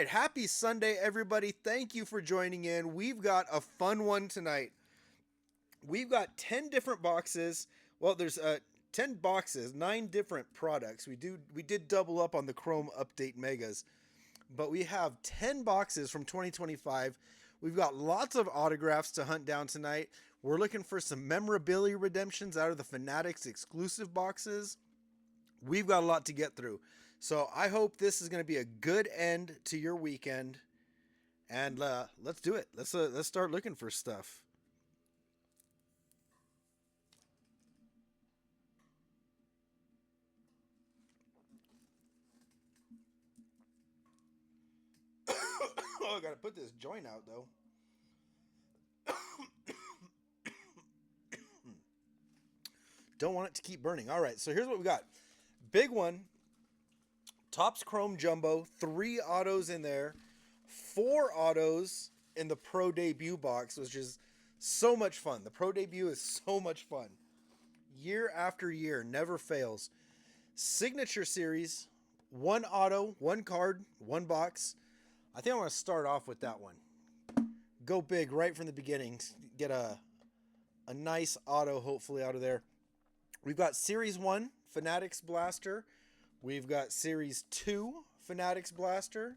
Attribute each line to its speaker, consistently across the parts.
Speaker 1: right, happy Sunday, everybody. Thank you for joining in. We've got a fun one tonight. We've got 10 different boxes. Well, there's 10 boxes, 9 different products. We did double up on the Chrome Update Megas, but we have 10 boxes from 2025. We've got lots of autographs to hunt down tonight. We're looking for some memorabilia redemptions out of the Fanatics exclusive boxes. We've got a lot to get through. So I hope this is going to be a good end to your weekend. And let's do it. Let's start looking for stuff. Oh, I got to put this joint out though. Don't want it to keep burning. All right, so here's what we got. Big one. Topps Chrome Jumbo, 3 autos in there, 4 autos in the Pro Debut box, which is so much fun. The Pro Debut is so much fun. Year after year, never fails. Signature Series, 1 auto, 1 card, 1 box. I think I want to start off with that one. Go big right from the beginning. Get a nice auto, hopefully, out of there. We've got Series 1, Fanatics Blaster. We've got Series 2 Fanatics Blaster.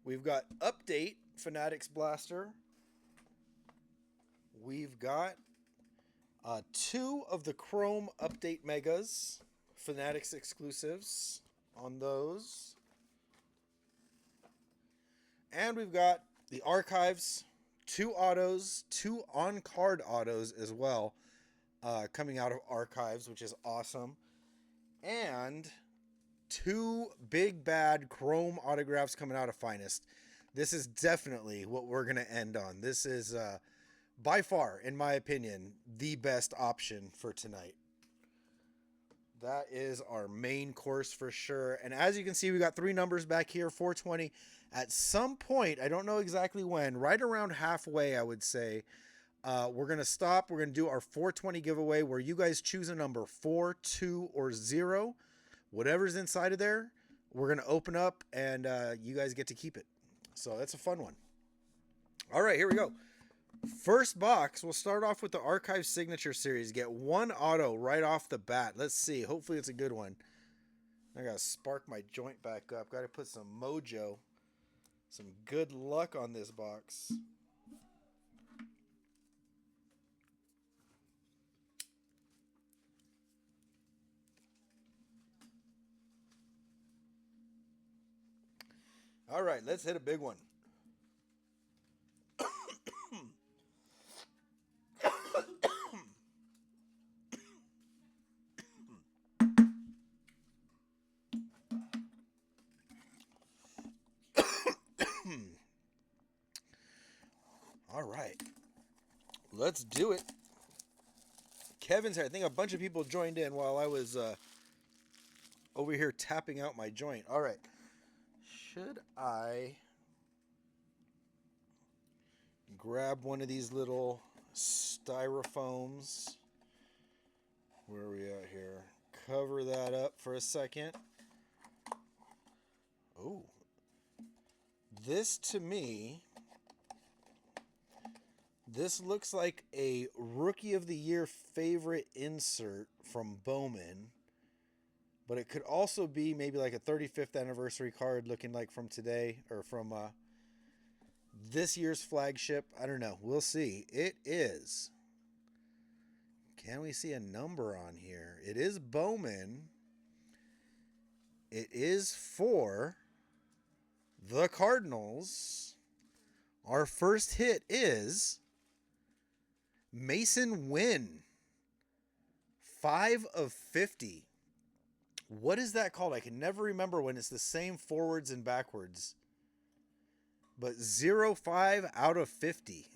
Speaker 1: We've got Update Fanatics Blaster. We've got 2 of the Chrome Update Megas, Fanatics exclusives on those. And we've got the Archives, 2 autos, 2 on-card autos as well, coming out of Archives, which is awesome. And 2 big bad Chrome autographs coming out of Finest. This is definitely what we're going to end on. This is by far, in my opinion, the best option for tonight. That is our main course for sure. And as you can see, we got 3 numbers back here, 420. At some point, I don't know exactly when, right around halfway, I would say, we're going to stop. We're going to do our 420 giveaway where you guys choose a number, 4, 2, or 0. Whatever's inside of there, we're going to open up and you guys get to keep it. So that's a fun one. All right, here we go. First box, we'll start off with the Archive Signature Series. Get 1 auto right off the bat. Let's see. Hopefully it's a good one. I got to spark my joint back up. Got to put some mojo, some good luck on this box. All right, let's hit a big one. All right, let's do it. Kevin's here. I think a bunch of people joined in while I was over here tapping out my joint. All right. Should I grab one of these little styrofoams? Where are we at here? Cover that up for a second. Oh. This to me, this looks like a Rookie of the Year favorite insert from Bowman. But it could also be maybe like a 35th anniversary card looking like from today or from this year's flagship. I don't know. We'll see. It is. Can we see a number on here? It is Bowman. It is for the Cardinals. Our first hit is Mason Wynn. 5 of 50. What is that called? I can never remember when it's the same forwards and backwards. But 0.5 out of 50.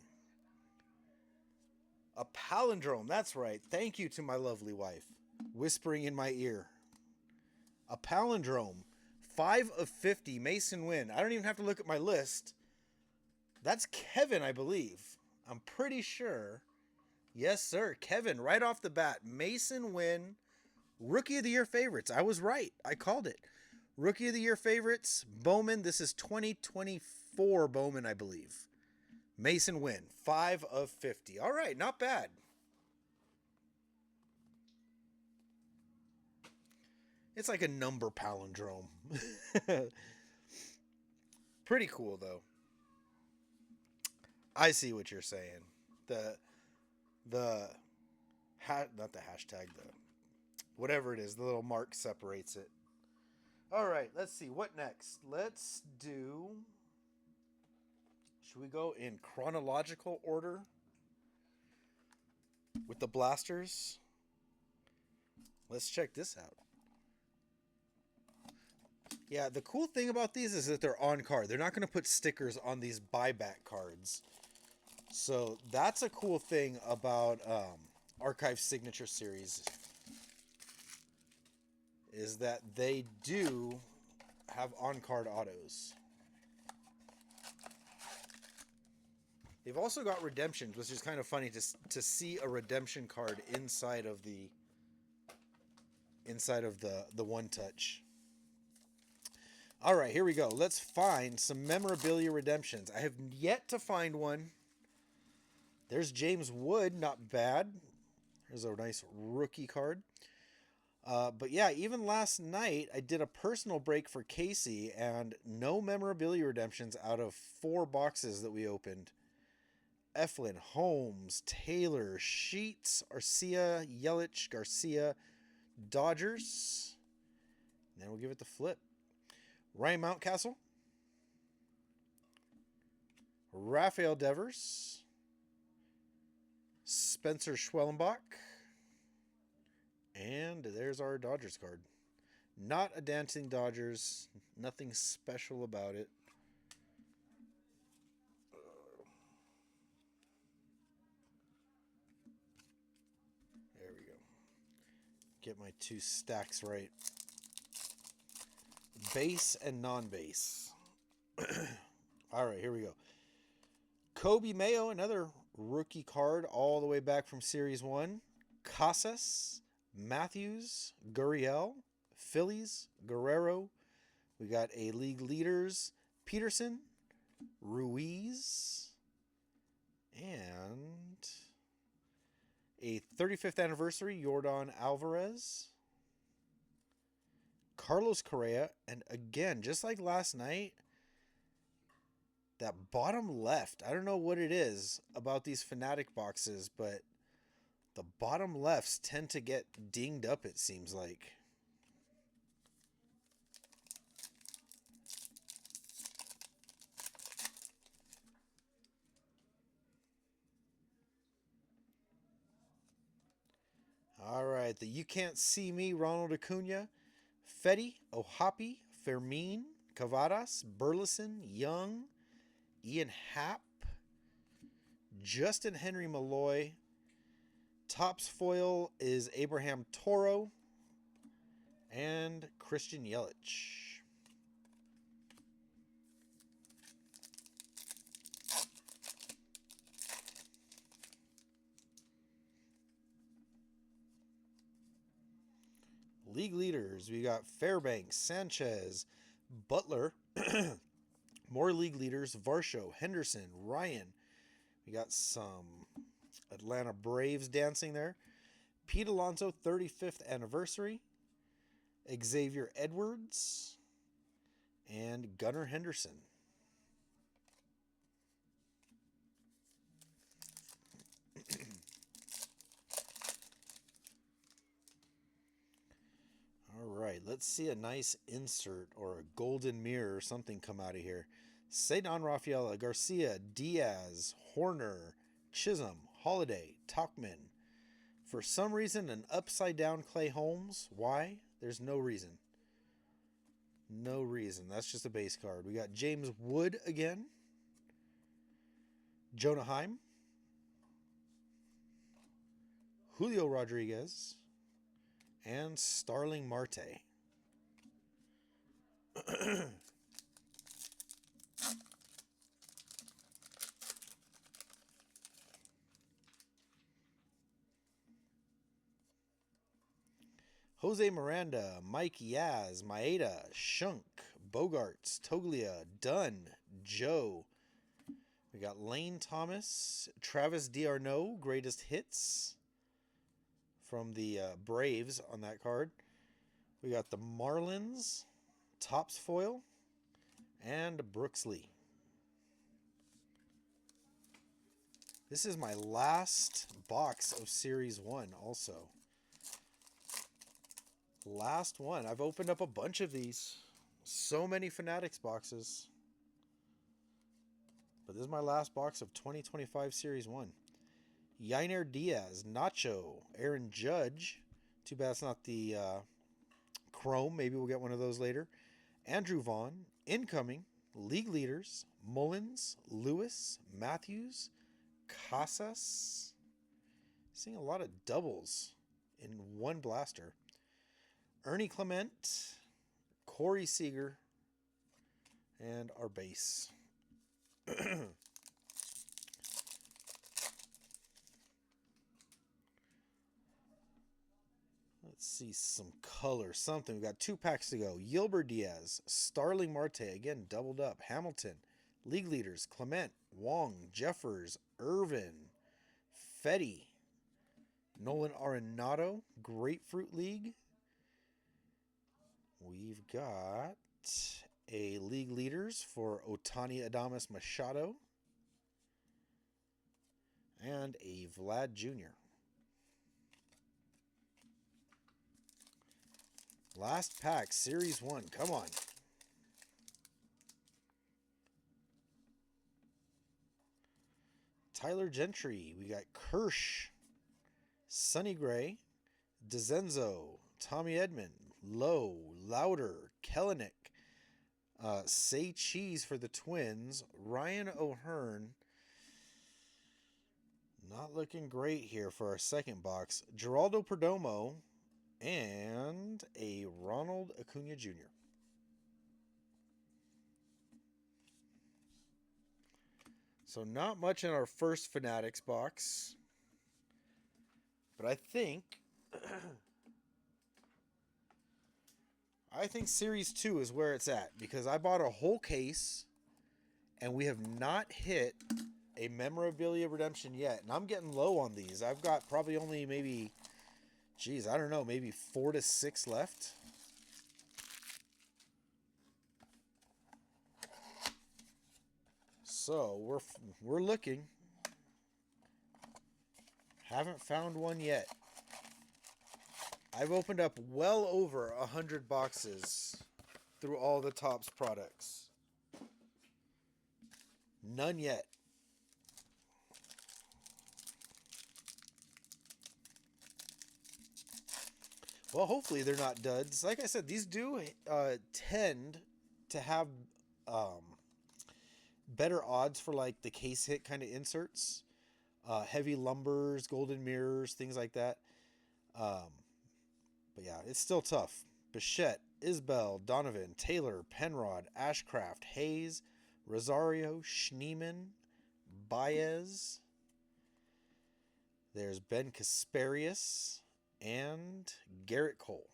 Speaker 1: A palindrome. That's right. Thank you to my lovely wife. Whispering in my ear. A palindrome. 5 of 50. Mason Wynn. I don't even have to look at my list. That's Kevin, I believe. I'm pretty sure. Yes, sir. Kevin, right off the bat. Mason Wynn. Rookie of the Year favorites. I was right. I called it. Rookie of the Year favorites, Bowman. This is 2024 Bowman, I believe. Mason Wynn, 5 of 50. All right, not bad. It's like a number palindrome. Pretty cool, though. I see what you're saying. Not the hashtag, the whatever it is, the little mark separates it. All right, let's see. What next? Let's do... Should we go in chronological order with the blasters? Let's check this out. Yeah, the cool thing about these is that they're on card. They're not going to put stickers on these buyback cards. So that's a cool thing about Archive Signature Series, is that they do have on-card autos. They've also got redemptions, which is kind of funny to see a redemption card inside of the One Touch. All right, here we go. Let's find some memorabilia redemptions. I have yet to find one. There's James Wood, not bad. There's a nice rookie card. But yeah, even last night, I did a personal break for Casey, and no memorabilia redemptions out of 4 boxes that we opened. Eflin, Holmes, Taylor, Sheets, Arcia, Yelich, Garcia, Dodgers. And then we'll give it the flip. Ryan Mountcastle, Rafael Devers, Spencer Schwellenbach, and there's our Dodgers card. Not a dancing Dodgers, nothing special about it. There we go. Get my 2 stacks right. Base and non-base. All right, here we go. Kobe Mayo, another rookie card all the way back from Series 1. Casas, Matthews, Gurriel, Phillies, Guerrero. We got a league leaders, Peterson, Ruiz, and a 35th anniversary, Yordan Alvarez. Carlos Correa, and again, just like last night, that bottom left, I don't know what it is about these Fanatic boxes, but the bottom lefts tend to get dinged up, it seems like. All right, the You Can't See Me, Ronald Acuna, Fetty, Ohapi, Fermin, Cavadas, Burleson, Young, Ian Happ, Justin Henry Malloy. Topps foil is Abraham Toro and Christian Yelich. League leaders, we got Fairbanks, Sanchez, Butler, more league leaders, Varsho, Henderson, Ryan. We got some Atlanta Braves dancing there. Pete Alonso, 35th anniversary. Xavier Edwards and Gunnar Henderson. All right, let's see a nice insert or a golden mirror or something come out of here. Cedon Rafaela, Garcia, Diaz, Horner, Chisholm, Holiday, Tauchman. For some reason, an upside-down Clay Holmes. Why? There's no reason. No reason. That's just a base card. We got James Wood again. Jonah Heim. Julio Rodriguez. And Starling Marte. Jose Miranda, Mike Yaz, Maeda, Shunk, Bogarts, Toglia, Dunn, Joe. We got Lane Thomas, Travis d'Arnaud, greatest hits from the Braves on that card. We got the Marlins, Topps foil, and Brooks Lee. This is my last box of Series 1 also. Last one. I've opened up a bunch of these. So many Fanatics boxes. But this is my last box of 2025 Series 1. Yainer Diaz, Nacho, Aaron Judge. Too bad it's not the Chrome. Maybe we'll get one of those later. Andrew Vaughn, incoming, league leaders, Mullins, Lewis, Matthews, Casas. Seeing a lot of doubles in one blaster. Ernie Clement, Corey Seager, and our base. Let's see some color, something. We got 2 packs to go. Yilber Diaz, Starling Marte, again doubled up. Hamilton, league leaders, Clement, Wong, Jeffers, Irvin, Fetty, Nolan Arenado, Grapefruit League. We've got a league leaders for Otani Adames Machado and a Vlad Jr. Last pack, Series 1. Come on. Tyler Gentry. We got Kirsch, Sonny Gray, DeZenzo, Tommy Edman, Lowe, Louder, Kellenick, Say Cheese for the Twins, Ryan O'Hearn. Not looking great here for our second box. Geraldo Perdomo and a Ronald Acuna Jr. So not much in our first Fanatics box. But I think Series 2 is where it's at, because I bought a whole case and we have not hit a memorabilia redemption yet. And I'm getting low on these. I've got probably only maybe, I don't know, maybe 4 to 6 left. So we're looking. Haven't found one yet. I've opened up well over 100 boxes through all the Topps products. None yet. Well, hopefully they're not duds. Like I said, these do tend to have better odds for like the case hit kind of inserts. Heavy lumbers, golden mirrors, things like that. But yeah, it's still tough. Bichette, Isbell, Donovan, Taylor, Penrod, Ashcraft, Hayes, Rosario, Schneeman, Baez. There's Ben Kasparius and Garrett Cole.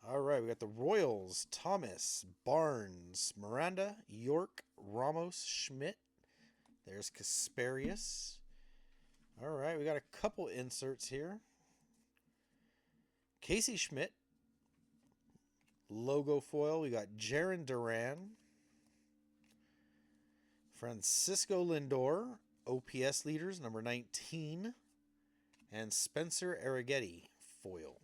Speaker 1: All right, we got the Royals, Thomas, Barnes, Miranda, York, Ramos, Schmidt. There's Kasparius. All right, we got a couple inserts here. Casey Schmidt, logo foil. We got Jarren Duran, Francisco Lindor, OPS leaders, number 19, and Spencer Arrighetti, foil.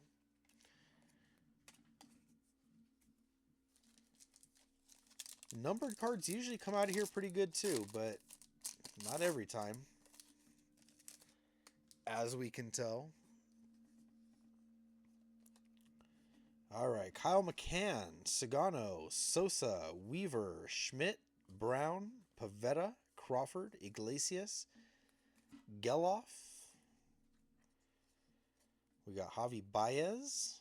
Speaker 1: Numbered cards usually come out of here pretty good too, but not every time, as we can tell. All right, Kyle McCann, Sagano, Sosa, Weaver, Schmidt, Brown, Pavetta, Crawford, Iglesias, Geloff. We got Javi Baez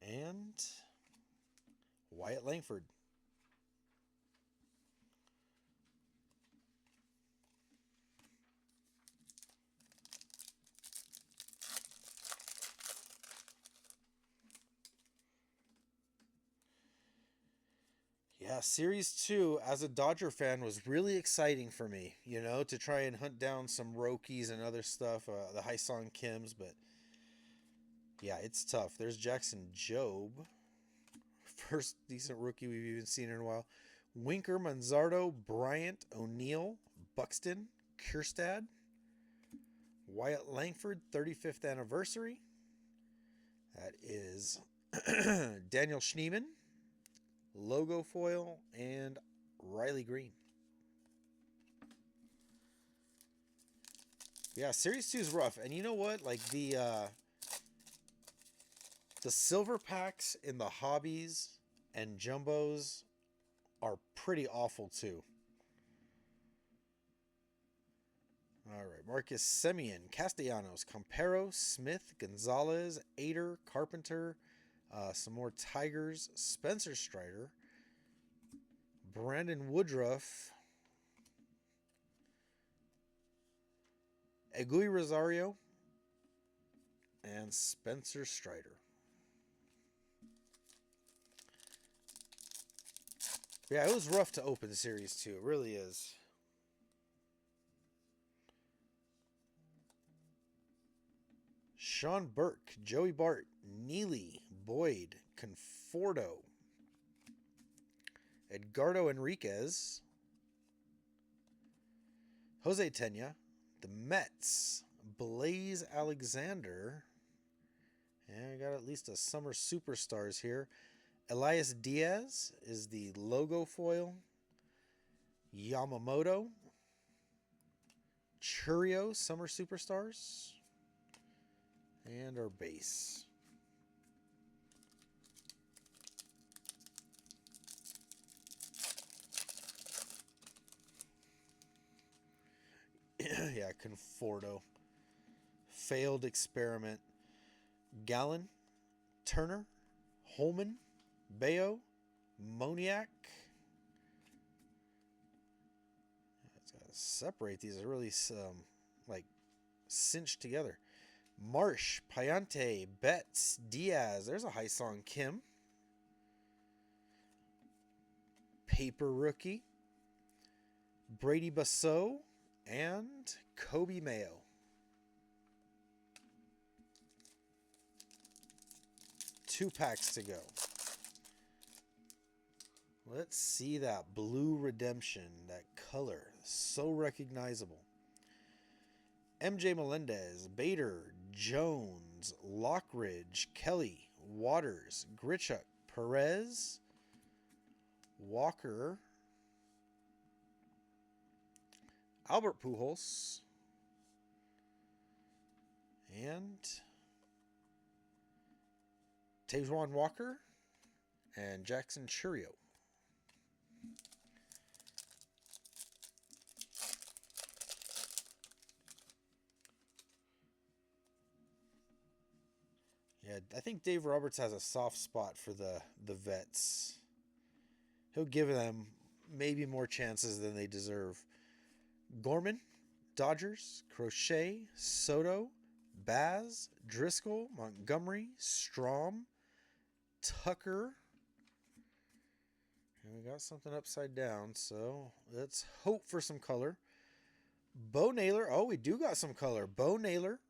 Speaker 1: and Wyatt Langford. Yeah, Series 2, as a Dodger fan, was really exciting for me, you know, to try and hunt down some Rokies and other stuff, the Hyson Kims, but yeah, it's tough. There's Jackson Jobe, first decent rookie we've even seen in a while. Winker, Manzardo, Bryant, O'Neill, Buxton, Kierstad, Wyatt Langford, 35th anniversary. That is Daniel Schneemann, logo foil, and Riley Green. Yeah, Series 2 is rough. And you know what? Like the silver packs in the hobbies and jumbos are pretty awful too. All right, Marcus Semien, Castellanos, Campero, Smith, Gonzalez, Ader, Carpenter, some more Tigers, Spencer Strider, Brandon Woodruff, Egui Rosario, and Spencer Strider. Yeah, it was rough to open Series 2. It really is. Sean Burke, Joey Bart, Neely, Boyd, Conforto, Edgardo Enriquez, Jose Tena, the Mets, Blaze Alexander, and we got at least a summer superstars here. Elias Diaz is the logo foil. Yamamoto, Churio, summer superstars, and our base. Yeah, Conforto. Failed experiment. Gallen, Turner, Holman, Bayo, Moniak. It's got to separate these. They're really like cinched together. Marsh, Payante, Betts, Diaz. There's a Hyson Kim. Paper rookie. Brady Basso and Kobe Mayo. Two packs to go. Let's see that blue redemption, that color, so recognizable. MJ Melendez, Bader, Jones, Lockridge, Kelly, Waters, Grichuk, Perez, Walker, Albert Pujols, and Tejuan Walker, and Jackson Churio. Yeah, I think Dave Roberts has a soft spot for the vets. He'll give them maybe more chances than they deserve. Gorman, Dodgers, Crochet, Soto, Baz, Driscoll, Montgomery, Strom, Tucker. And we got something upside down, so let's hope for some color. Bo Naylor. Oh, we do got some color. Bo Naylor,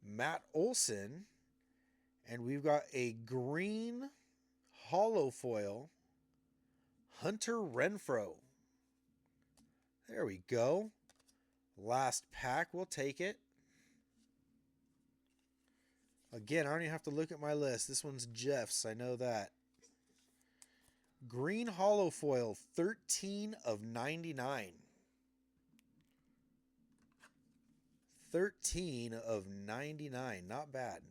Speaker 1: Matt Olson, and we've got a green hollow foil, Hunter Renfroe. There we go. Last pack, we'll take it. Again, I don't even have to look at my list. This one's Jeff's, I know that. Green hollow foil, 13 of 99. 13 of 99, not bad.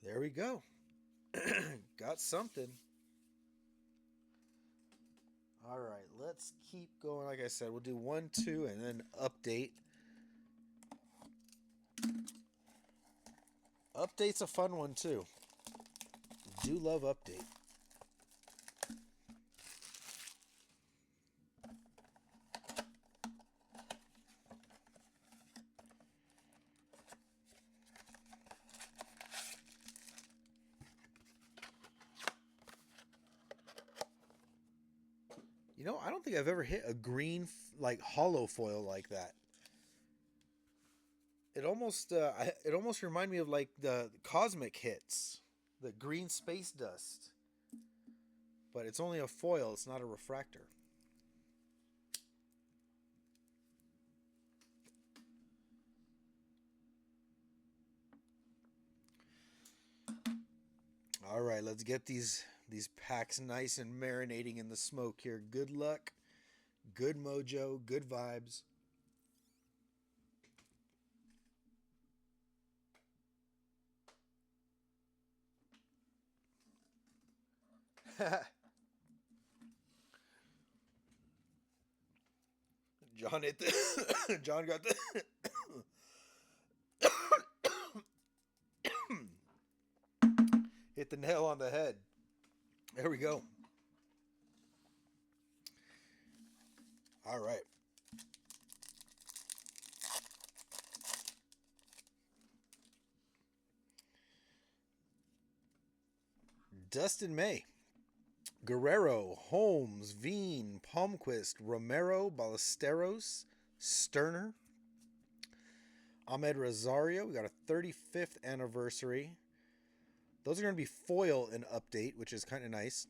Speaker 1: There we go. Got something. All right, let's keep going. Like I said, we'll do 1, 2, and then update. Update's a fun one too. Do love update. You know, I don't think I've ever hit a green like hollow foil like that. It almost reminded me of like the cosmic hits, the green space dust. But it's only a foil, it's not a refractor. All right, let's get these packs nice and marinating in the smoke here. Good luck, good mojo, good vibes. John hit the John got the hit the nail on the head. There we go. All right. Dustin May, Guerrero, Holmes, Veen, Palmquist, Romero, Ballesteros, Sterner, Ahmed Rosario. We got a 35th anniversary. Those are going to be foil in update, which is kind of nice.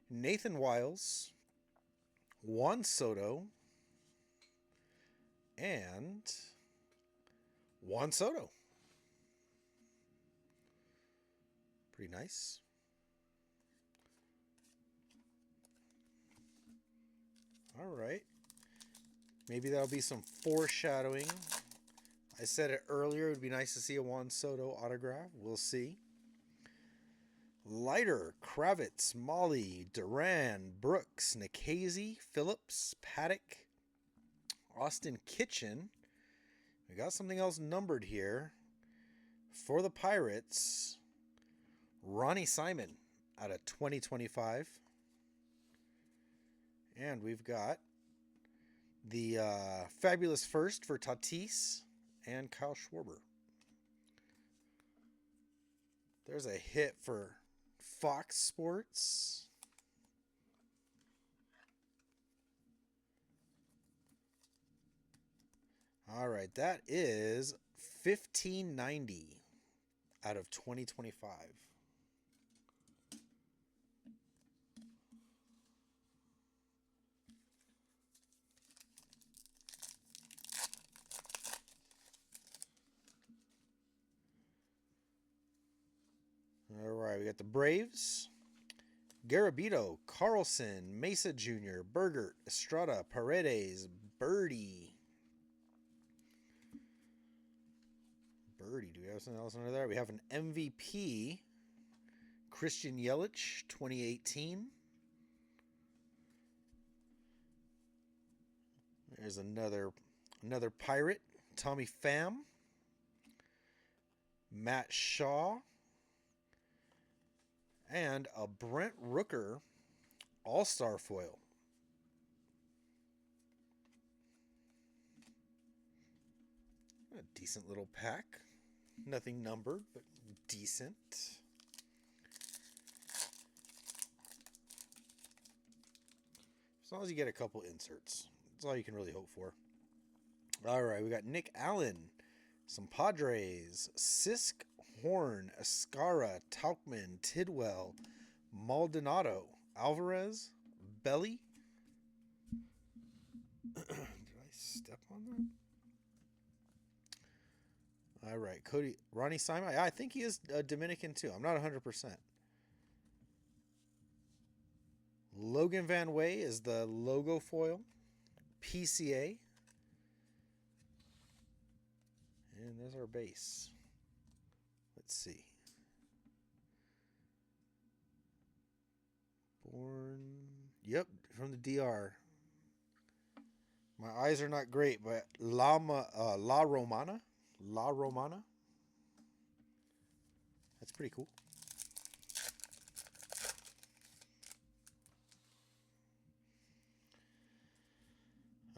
Speaker 1: Nathan Wiles, Juan Soto, and Juan Soto. Pretty nice. All right. Maybe that'll be some foreshadowing. I said it earlier. It would be nice to see a Juan Soto autograph. We'll see. Leiter, Kravitz, Molly, Duran, Brooks, Nikhazy, Phillips, Paddock, Austin Kitchen. We got something else numbered here. For the Pirates, Ronnie Simon out of 2025. And we've got the Fabulous First for Tatis and Kyle Schwarber. There's a hit for Fox Sports. All right, that is 1590 out of 2025. All right, we got the Braves. Garabito, Carlson, Mesa Jr., Bergert, Estrada, Paredes, Birdie. Do we have something else under there? We have an MVP, Christian Yelich, 2018. There's another Pirate, Tommy Pham, Matt Shaw, and a Brent Rooker All-Star foil. A decent little pack. Nothing numbered, but decent. As long as you get a couple inserts. That's all you can really hope for. All right, we got Nick Allen, some Padres, Sisk, Horn, Escara, Tauchman, Tidwell, Maldonado, Alvarez, Belly. Did I step on that? All right, Cody, Ronnie Simon. I think he is Dominican too. I'm not 100%. Logan Van Way is the logo foil. PCA. And there's our base. Let's see. Born. Yep, from the DR. My eyes are not great, but La Romana. That's pretty cool.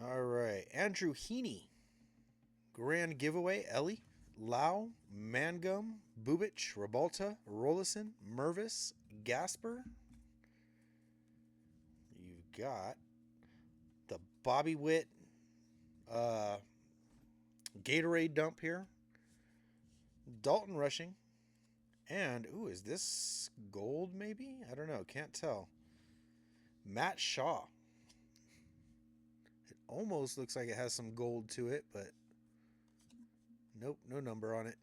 Speaker 1: All right, Andrew Heaney. Grand Giveaway, Ellie, Lau, Mangum, Bubic, Rabalta, Rollison, Mervis, Gasper. You've got the Bobby Witt Gatorade dump here. Dalton Rushing. And, ooh, is this gold maybe? I don't know. Can't tell. Matt Shaw. It almost looks like it has some gold to it, but nope, no number on it.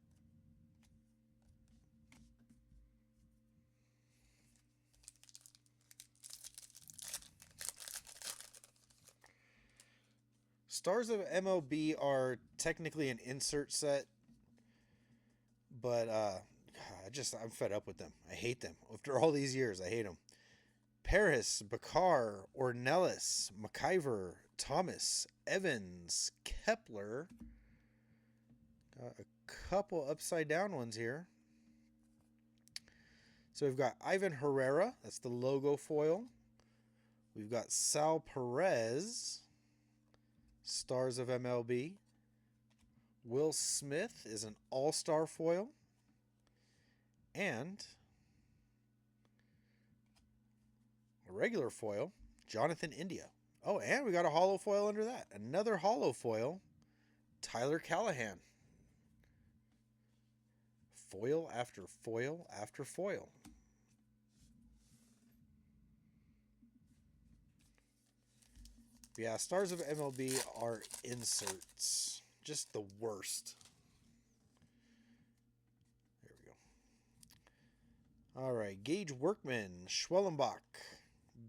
Speaker 1: Stars of MLB are technically an insert set, but I'm fed up with them. I hate them. After all these years, I hate them. Paris, Bakar, Ornelas, McIver, Thomas, Evans, Kepler. Got a couple upside down ones here. So we've got Ivan Herrera. That's the logo foil. We've got Sal Perez. Stars of MLB. Will Smith is an all-star foil. And a regular foil, Jonathan India. Oh, and we got a hollow foil under that. Another hollow foil, Tyler Callahan. Foil after foil after foil. Yeah, Stars of MLB are inserts. Just the worst. There we go. All right, Gage Workman, Schwellenbach,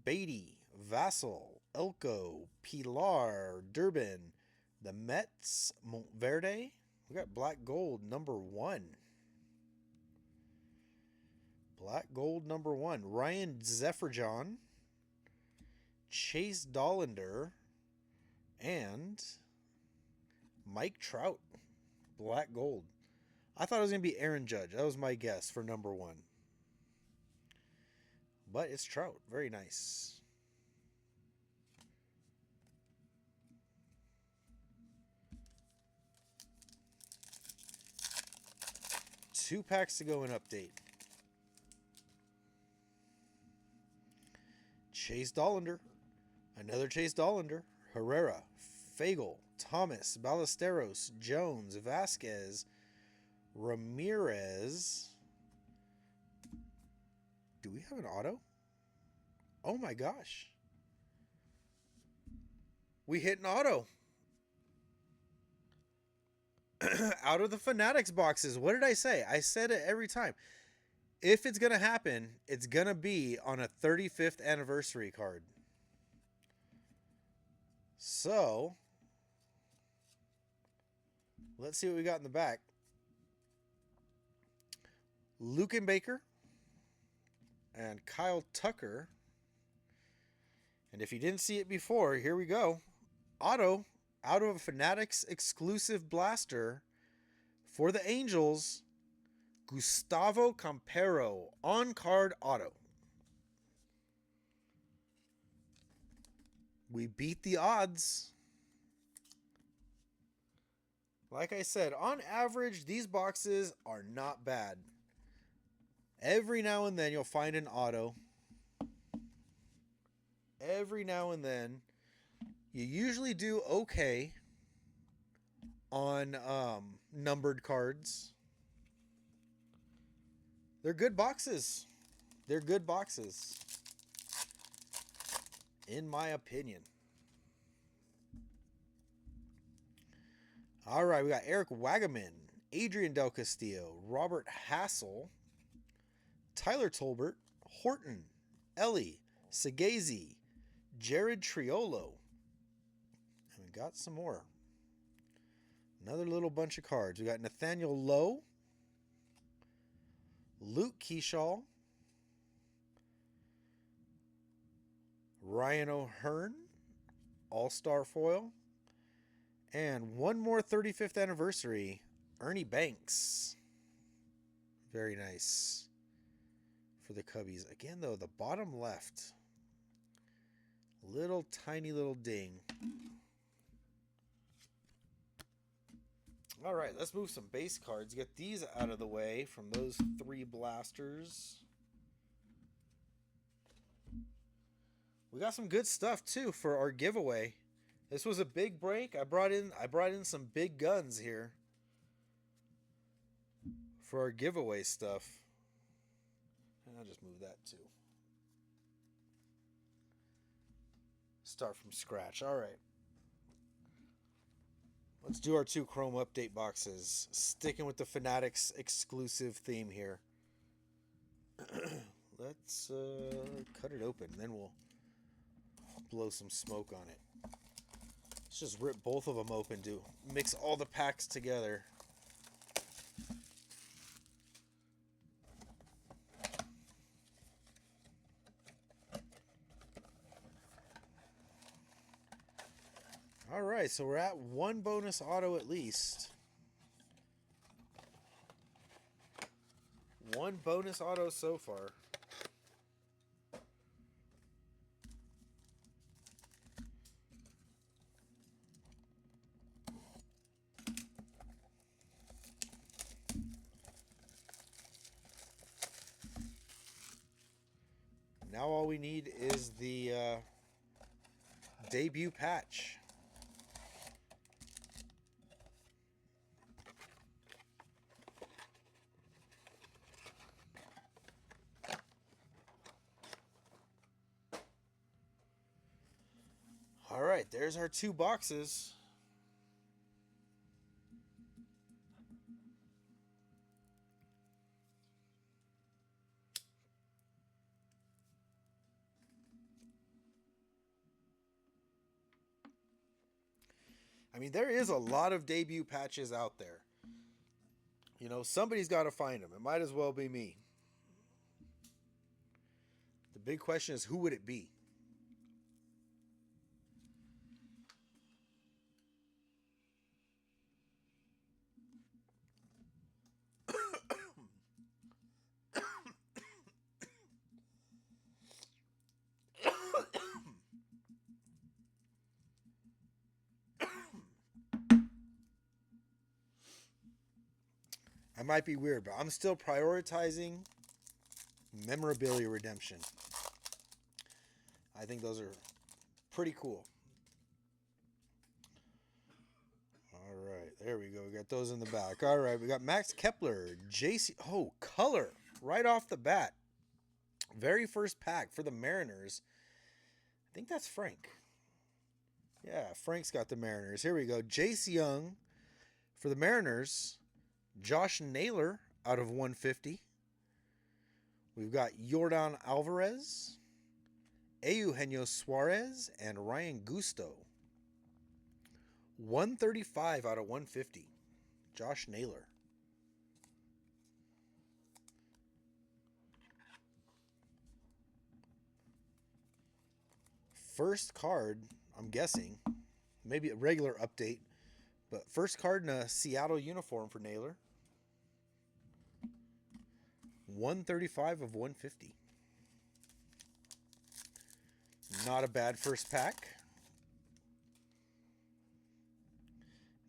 Speaker 1: Beatty, Vassal, Elko, Pilar, Durbin, the Mets, Montverde. We got black gold number 1. Black gold number 1. Ryan Zefferjon, Chase Dollander, and Mike Trout. Black gold. I thought it was going to be Aaron Judge. That was my guess for number 1. But it's Trout. Very nice. Two packs to go in update. Chase Dollander. Another Chase Dollander. Herrera. Fagel. Thomas. Ballesteros. Jones. Vasquez. Ramirez. Do we have an auto? Oh my gosh. We hit an auto. Out of the Fanatics boxes. What did I say? I said it every time. If it's going to happen, it's going to be on a 35th anniversary card. So, let's see what we got in the back. Luken Baker and Kyle Tucker. And if you didn't see it before, here we go. Auto out of a Fanatics exclusive blaster for the Angels, Gustavo Campero on-card auto. We beat the odds. Like I said, on average, these boxes are not bad. Every now and then you'll find an auto. Every now and then. You usually do okay on numbered cards. They're good boxes. They're good boxes, in my opinion. All right, we got Eric Wagaman, Adrian Del Castillo, Robert Hassel, Tyler Tolbert, Horton, Ellie, Segazy, Jared Triolo. And we got some more. Another little bunch of cards. We got Nathaniel Lowe, Luke Keyshaw, Ryan O'Hearn, All-Star Foil, and one more 35th anniversary, Ernie Banks. Very nice for the Cubbies. Again, though, the bottom left. Little tiny little ding. All right, let's move some base cards. Get these out of the way from those 3 blasters. We got some good stuff too for our giveaway. This was a big break. I brought in some big guns here for our giveaway stuff. And I'll just move that too. Start from scratch. All right. Let's do our 2 Chrome update boxes. Sticking with the Fanatics exclusive theme here. Let's cut it open, then we'll blow some smoke on it. Let's just rip both of them open to mix all the packs together. All right, so we're at 1 bonus auto at least. 1 bonus auto so far. Now all we need is the debut patch. All right, there's our 2 boxes. I mean, there is a lot of debut patches out there. You know, somebody's got to find them. It might as well be me. The big question is, who would it be? I might be weird, but I'm still prioritizing memorabilia redemption. I think those are pretty cool. All right, there we go. We got those in the back. All right, we got Max Kepler, JC. Oh, color right off the bat. Very first pack for the Mariners. I think that's Frank. Yeah, Frank's got the Mariners. Here we go. Jace Young for the Mariners. Josh Naylor out of 150. We've got Yordan Alvarez, Eugenio Suarez, and Ryan Gusto. 135 out of 150. Josh Naylor. First card, I'm guessing, maybe a regular update, but first card in a Seattle uniform for Naylor. 135 of 150. Not a bad first pack.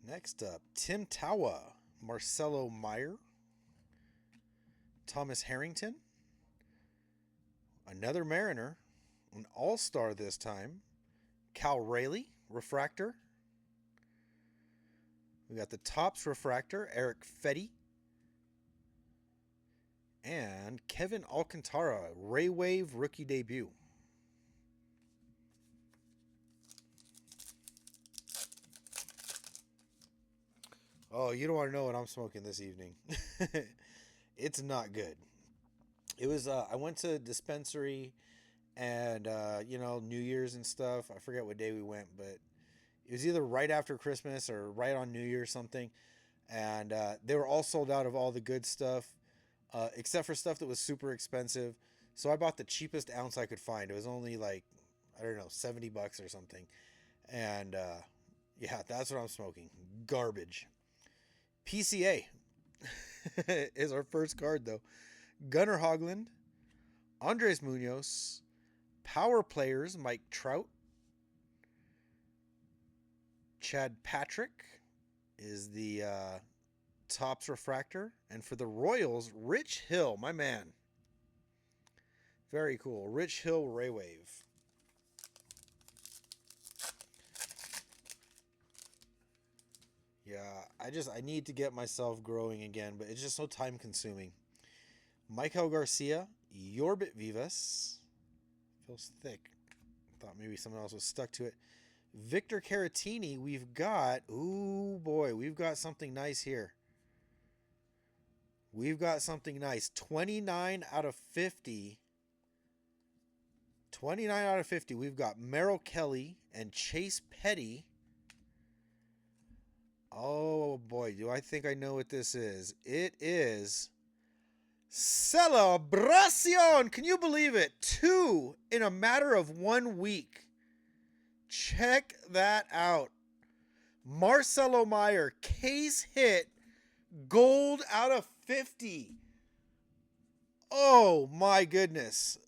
Speaker 1: Next up, Tim Tawa, Marcelo Meyer, Thomas Harrington, another Mariner, an all-star this time, Cal Raleigh, refractor. We got the Topps refractor, Eric Fetty, and Kevin Alcantara, Ray Wave rookie debut. Oh, you don't want to know what I'm smoking this evening. It's not good. It was, I went to a dispensary and, you know, New Year's and stuff. I forget what day we went, but it was either right after Christmas or right on New Year or something. And they were all sold out of all the good stuff. Except for stuff that was super expensive. So I bought the cheapest ounce I could find. It was only like, I don't know, $70 or something. And yeah, that's what I'm smoking. Garbage. PCA. is our first card, though. Gunnar Hoglund, Andres Munoz, Power Players, Mike Trout, Chad Patrick is the Topps refractor. And for the Royals, Rich Hill, my man. Very cool. Rich Hill Ray Wave. Yeah, I need to get myself growing again, but it's just so time consuming. Michael Garcia, Yorbit Vivas. Feels thick. Thought maybe someone else was stuck to it. Victor Caratini, we've got, ooh boy, we've got something nice here. We've got something nice. 29 out of 50. 29 out of 50. We've got Merrill Kelly and Chase Petty. Oh boy, do I think I know what this is. It is Celebracion. Can you believe it? 2 in a matter of 1 week. Check that out. Marcelo Meyer, case hit, gold out of 50. Oh my goodness.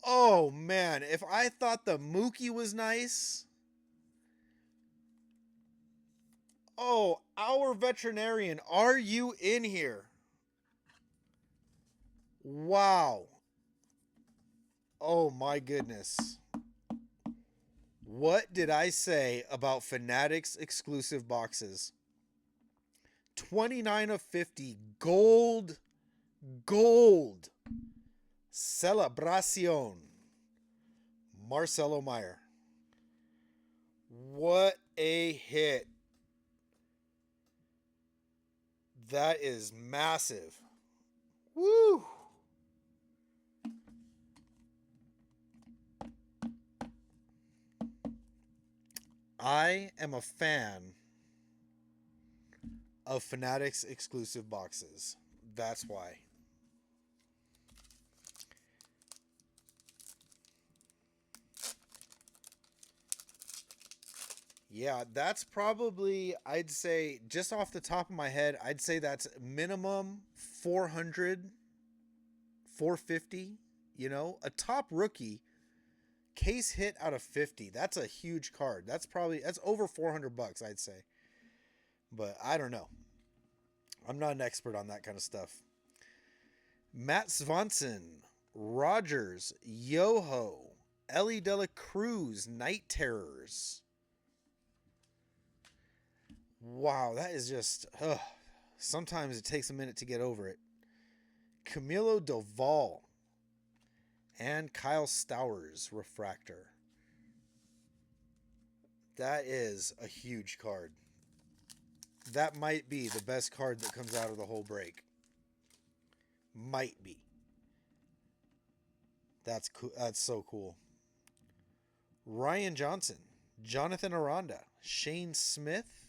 Speaker 1: Oh man, if I thought the Mookie was nice. Oh, our veterinarian, are you in here? Wow. Oh my goodness. What did I say about Fanatics exclusive boxes? 29 of 50. Gold. Gold. Celebracion. Marcelo Meyer. What a hit. That is massive. Woo! I am a fan of Fanatics exclusive boxes. That's why. Yeah, that's probably, I'd say, just off the top of my head, I'd say that's minimum 400, 450, you know, a top rookie case hit out of 50. That's a huge card. That's over 400 bucks, I'd say. But I don't know. I'm not an expert on that kind of stuff. Matt Swanson, Rogers, Yoho, Ellie De La Cruz, Night Terrors. Wow, that is just, sometimes it takes a minute to get over it. Camilo Doval and Kyle Stowers refractor. That is a huge card. That might be the best card that comes out of the whole break. Might be. That's cool. That's so cool. Ryan Johnson, Jonathan Aranda, Shane Smith,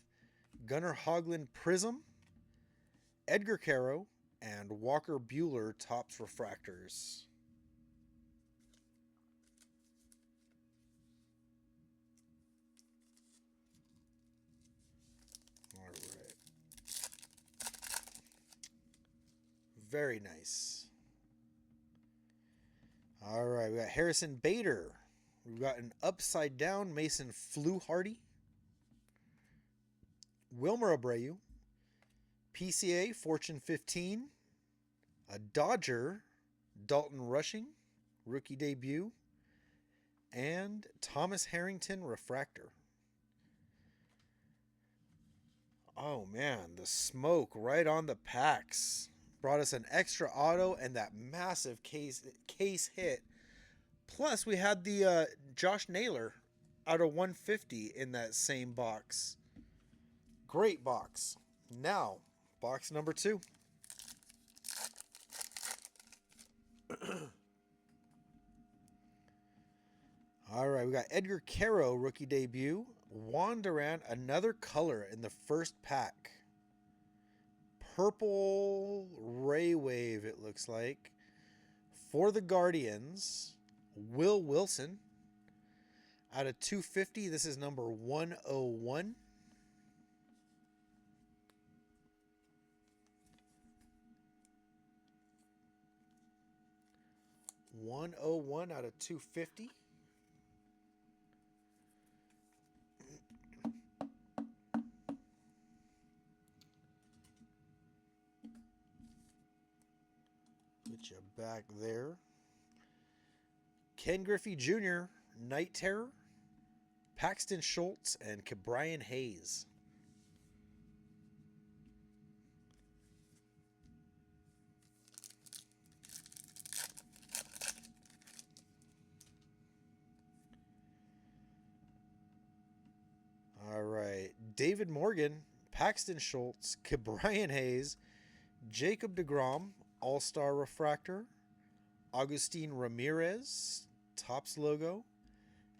Speaker 1: Gunnar Hoglund Prism, Edgar Caro, and Walker Buehler Topps refractors. All right. Very nice. All right, we got Harrison Bader. We've got an upside down Mason Fluharty. Wilmer Abreu. PCA Fortune 15. A Dodger Dalton Rushing rookie debut. And Thomas Harrington refractor. Oh man, the smoke right on the packs. Brought us an extra auto and that massive case hit. Plus, we had the Josh Naylor out of 150 in that same box. Great box. Now, box number 2. All right, we got Edgar Caro, rookie debut. Juan Duran, another color in the first pack. Purple Ray Wave, it looks like. For the Guardians, Will Wilson. Out of 250, this is number 101. 101 out of 250. Put you back there. Ken Griffey Jr., Night Terror, Paxton Schultz, and Ke'Bryan Hayes. All right. David Morgan, Paxton Schultz, Ke'Bryan Hayes, Jacob deGrom, All-Star Refractor, Agustin Ramirez, Topps logo,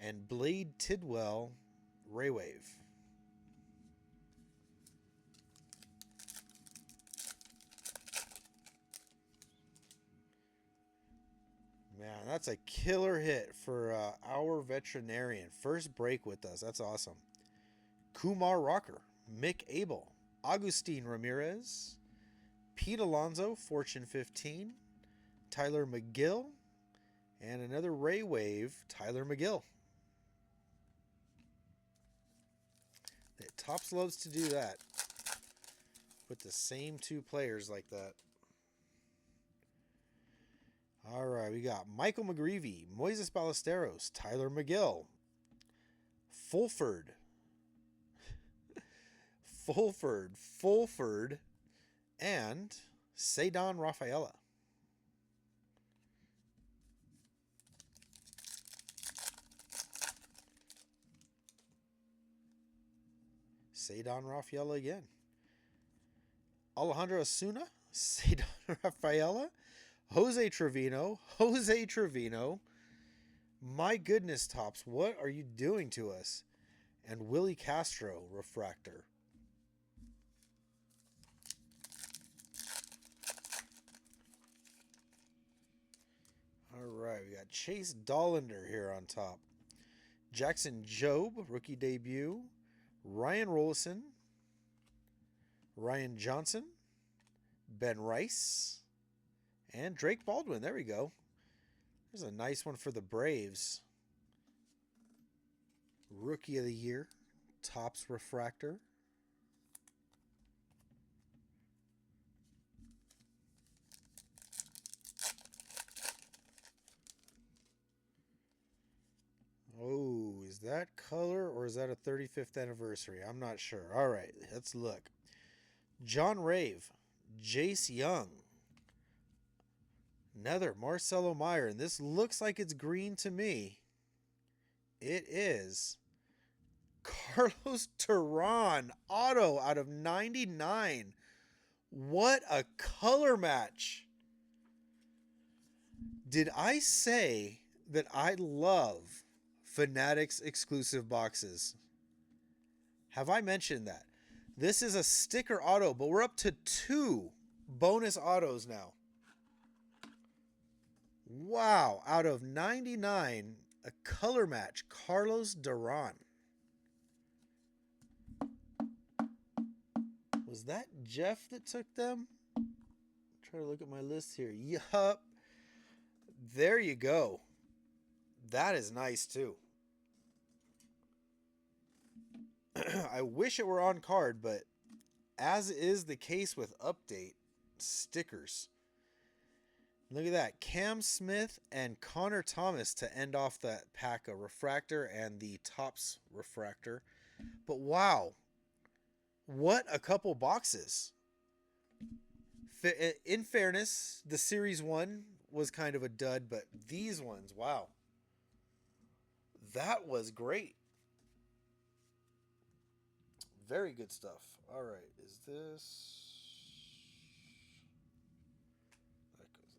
Speaker 1: and Blade Tidwell, Ray Wave. Man, that's a killer hit for our veterinarian. First break with us. That's awesome. Kumar Rocker, Mick Abel, Agustin Ramirez, Pete Alonso, Fortune 15, Tyler McGill, and another Ray Wave, Tyler McGill. Topps loves to do that. Put the same two players like that. All right, we got Michael McGreevy, Moises Ballesteros, Tyler McGill, Fulford, and Cedon Rafaela. Cedon Rafaela again. Alejandro Osuna, Cedon Rafaela, Jose Trevino. My goodness, Topps, what are you doing to us? And Willie Castro, refractor. All right, we got Chase Dollander here on top. Jackson Jobe, rookie debut. Ryan Rollison, Ryan Johnson, Ben Rice, and Drake Baldwin. There we go. There's a nice one for the Braves. Rookie of the Year, Topps refractor. Oh, is that color or is that a 35th anniversary? I'm not sure. All right, let's look. John Rave, Jace Young, another Marcelo Meyer, and this looks like it's green to me. It is Carlos Terran, auto out of 99. What a color match. Did I say that I love Fanatics exclusive boxes? Have I mentioned that? This is a sticker auto, but we're up to 2 bonus autos now. Wow, out of 99, a color match, Carlos Duran. Was that Jeff that took them? Try to look at my list here. Yup. There you go. That is nice too. I wish it were on card, but as is the case with update stickers. Look at that. Cam Smith and Connor Thomas to end off that pack of refractor and the Topps refractor. But wow, what a couple boxes. In fairness, the Series 1 was kind of a dud, but these ones, wow. That was great. Very good stuff. All right, is this... That goes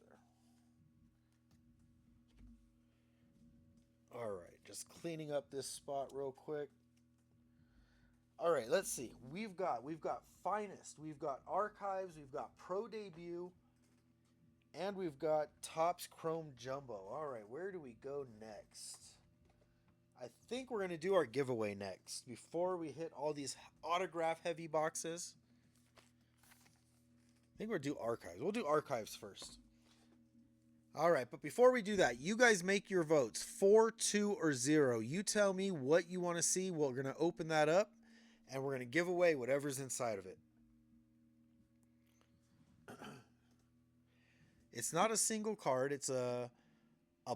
Speaker 1: there. All right, just cleaning up this spot real quick. All right, let's see. We've got Finest, we've got Archives, we've got Pro Debut, and we've got Topps Chrome Jumbo. All right, where do we go next? I think we're going to do our giveaway next before we hit all these autograph heavy boxes. I think we're going to do Archives. We'll do Archives first. All right, but before we do that, you guys make your votes 4, 2, or 0. You tell me what you want to see. We're going to open that up and we're going to give away whatever's inside of it. It's not a single card, it's a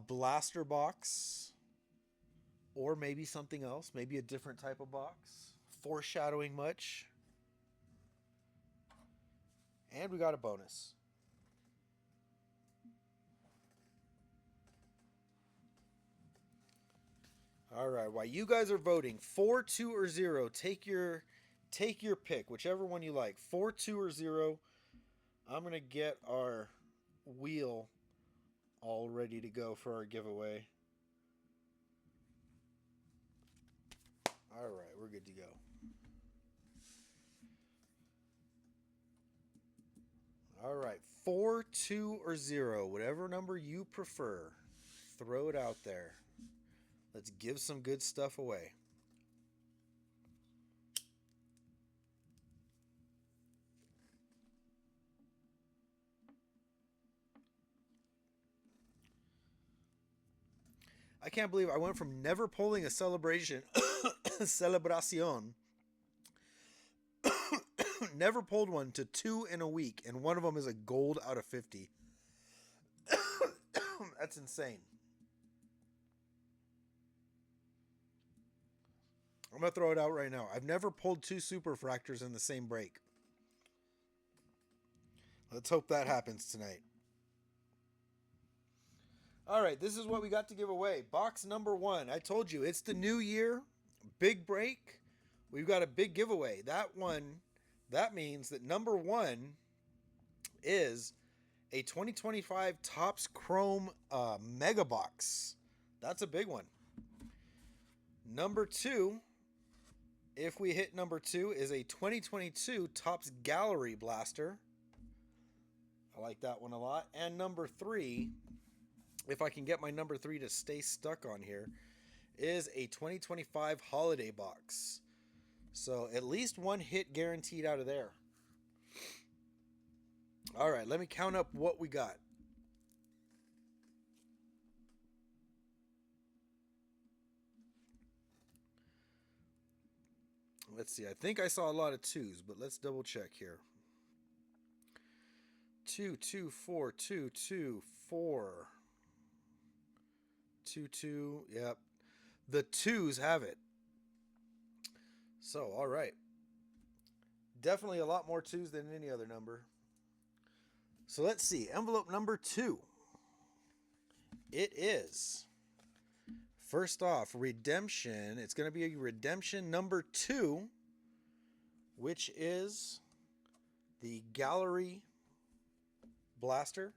Speaker 1: blaster box, or maybe something else, maybe a different type of box. Foreshadowing much. And we got a bonus. All right, while you guys are voting 4, 2, or 0, take your pick, whichever one you like. 4, 2, or 0. I'm going to get our wheel all ready to go for our giveaway. All right, we're good to go. All right, 4, 2, or 0, whatever number you prefer, throw it out there. Let's give some good stuff away. I can't believe I went from never pulling a celebración, never pulled one, to 2 in a week, and one of them is a gold out of 50. That's insane. I'm going to throw it out right now. I've never pulled 2 superfractors in the same break. Let's hope that happens tonight. All right, this is what we got to give away. Box number 1. I told you, it's the new year. Big break. We've got a big giveaway. That means that number 1 is a 2025 Topps Chrome Mega Box. That's a big one. Number 2, if we hit number 2, is a 2022 Topps Gallery Blaster. I like that one a lot. And number 3, if I can get my number 3 to stay stuck on here, is a 2025 Holiday Box. So at least one hit guaranteed out of there. All right, let me count up what we got. Let's see. I think I saw a lot of 2s, but let's double check here. 2, 2, 4, 2, 2, 4. 2, 2. Yep. The 2s have it. So, all right. Definitely a lot more 2s than any other number. So let's see. Envelope number 2. It is, first off, redemption. It's going to be a redemption number 2, which is the Gallery Blaster.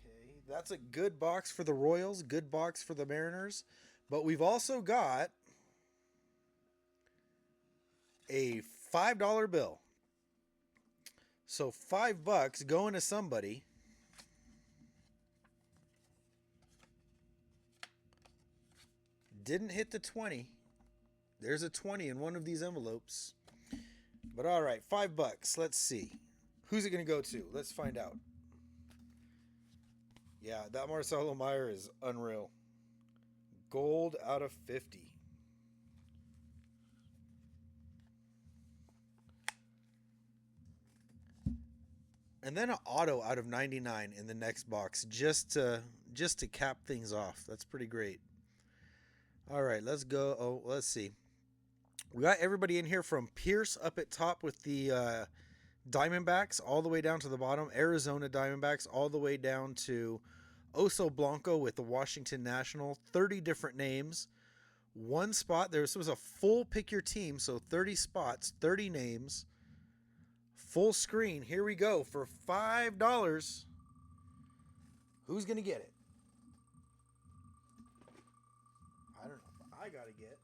Speaker 1: Okay, that's a good box for the Royals, good box for the Mariners. But we've also got a $5 bill. So $5 going to somebody. Didn't hit the 20. There's a 20 in one of these envelopes. But all right, $5. Let's see. Who's it going to go to? Let's find out. Yeah, that Marcelo Meyer is unreal. Gold out of 50. And then an auto out of 99 in the next box just to cap things off. That's pretty great. All right, let's go. Oh, let's see. We got everybody in here from Pierce up at top with the Diamondbacks all the way down to the bottom. Arizona Diamondbacks all the way down to Oso Blanco with the Washington National. 30 different names. One spot. This was a full pick your team, so 30 spots, 30 names. Full screen. Here we go for $5. Who's going to get it? I don't know. I got to get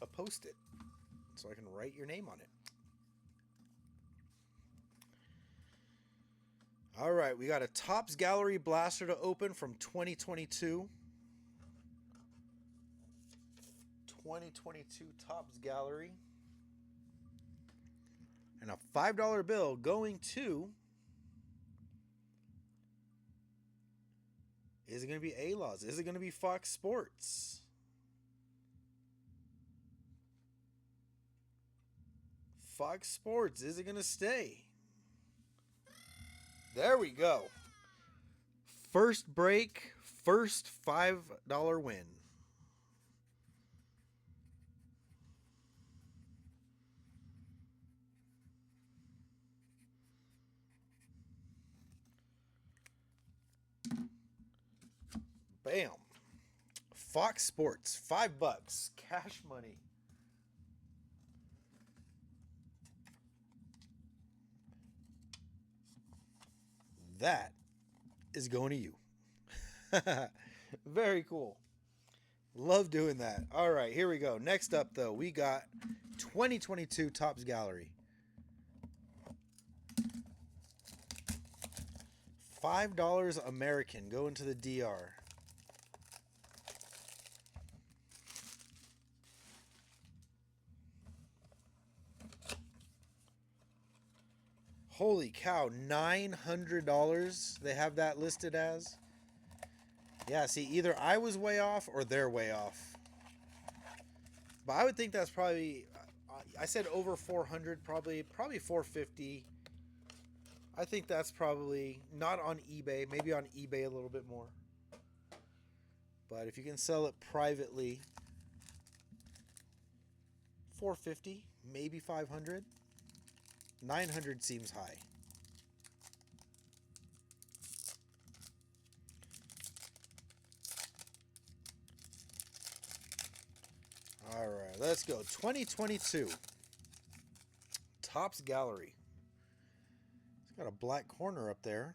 Speaker 1: a Post-it so I can write your name on it. All right, we got a Topps Gallery Blaster to open from 2022. 2022 Topps Gallery. And And a $5 bill going to... Is it going to be A-Laws? Is it going to be Fox Sports? Fox Sports, is it going to stay? There we go. First break, first $5 win. Bam. Fox Sports, $5. Cash money. That is going to you. Very cool. Love doing that. All right, here we go. Next up, though, we got 2022 Topps Gallery. $5 American going to the DR. Holy cow, $900 they have that listed as. Yeah, see, either I was way off or they're way off. But I would think that's probably, I said over 400, probably 450. I think that's probably not on eBay, maybe on eBay a little bit more. But if you can sell it privately, 450, maybe 500. 900 seems high. All right, let's go. 2022 Topps Gallery. It's got a black corner up there.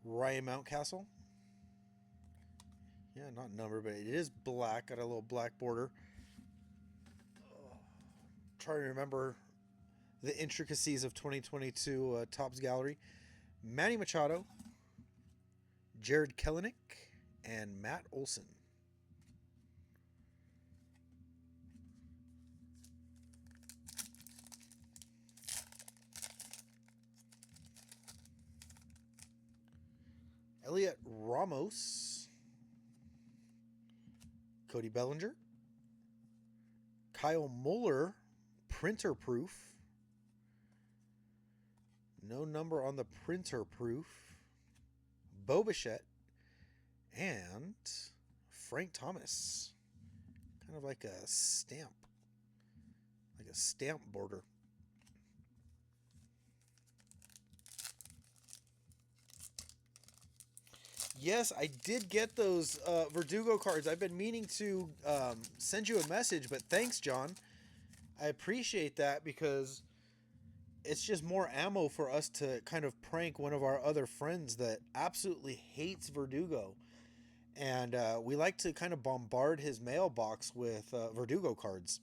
Speaker 1: Ryan Mountcastle. Yeah, not numbered, but it is black. Got a little black border. Trying to remember the intricacies of 2022 Topps Gallery. Manny Machado, Jared Kelenic, and Matt Olson. Elliot Ramos, Cody Bellinger, Kyle Muller, printer proof. No number on the printer proof. Bo Bichette and Frank Thomas. Kind of like a stamp. Like a stamp border. Yes, I did get those Verdugo cards. I've been meaning to send you a message, but thanks, John. I appreciate that because it's just more ammo for us to kind of prank one of our other friends that absolutely hates Verdugo. And we like to kind of bombard his mailbox with Verdugo cards.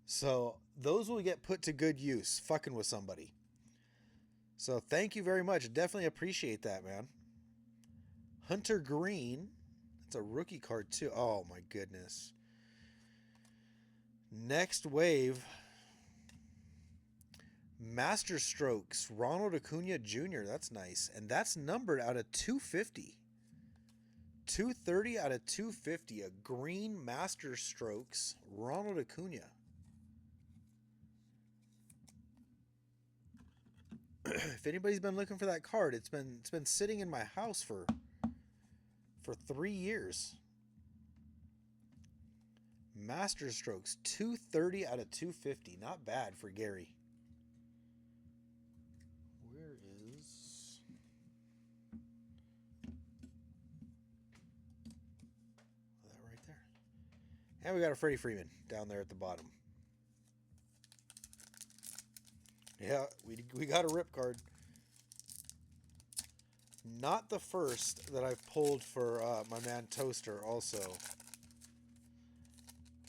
Speaker 1: So those will get put to good use, fucking with somebody. So thank you very much. Definitely appreciate that, man. Hunter Green. That's a rookie card too. Oh my goodness. Next wave. Master Strokes. Ronald Acuna Jr. That's nice. And that's numbered out of 250. 230 out of 250. A green Master Strokes. Ronald Acuna. If anybody's been looking for that card, it's been sitting in my house for 3 years. Master Strokes, 230 out of 250. Not bad for Gary. Where is... that right there. And we got a Freddie Freeman down there at the bottom. Yeah, we got a rip card. Not the first that I've pulled for my man Toaster also.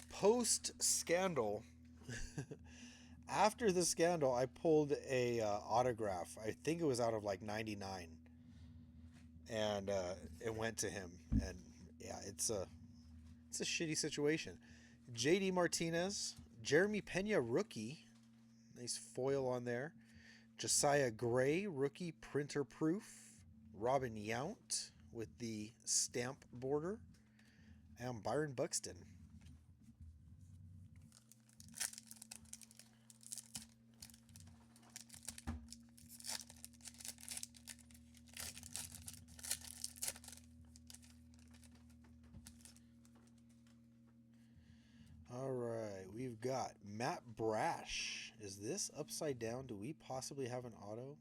Speaker 1: Post-scandal, after the scandal, I pulled a autograph. I think it was out of like 99. And it went to him. And yeah, it's a shitty situation. JD Martinez, Jeremy Pena rookie. Nice foil on there. Josiah Gray, rookie printer proof. Robin Yount with the stamp border. And Byron Buxton. All right, we've got Matt Brash. Is this upside down? Do we possibly have an auto?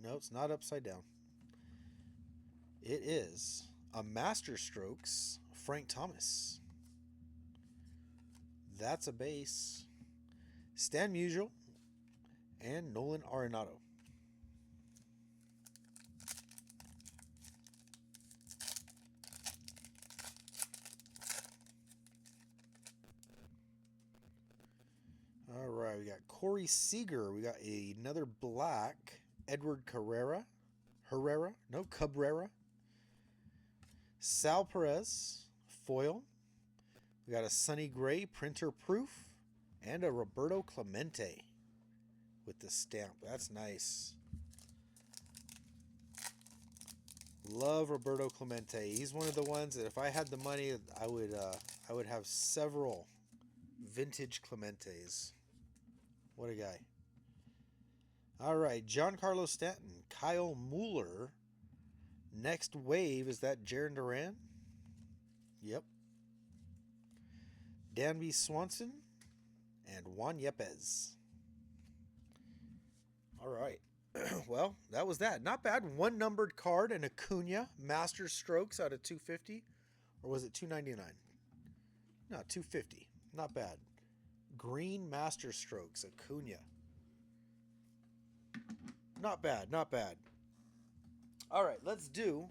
Speaker 1: No, it's not upside down. It is a Master Strokes Frank Thomas. That's a base. Stan Musial and Nolan Arenado. All right, we got Corey Seager. We got another black Edward Cabrera. Cabrera. Sal Perez, foil. We got a Sonny Gray printer proof and a Roberto Clemente with the stamp. That's nice. Love Roberto Clemente. He's one of the ones that if I had the money, I would have several vintage Clementes. What a guy. All right, Giancarlo Stanton, Kyle Mueller. Next wave, is that Jarren Duran? Yep. Danby Swanson and Juan Yepes. All right. Well, that was that. Not bad. One numbered card and Acuna Master Strokes out of 250. Or was it 299? No, 250. Not bad. Green Master Strokes, Acuna. Not bad, not bad. All right, let's do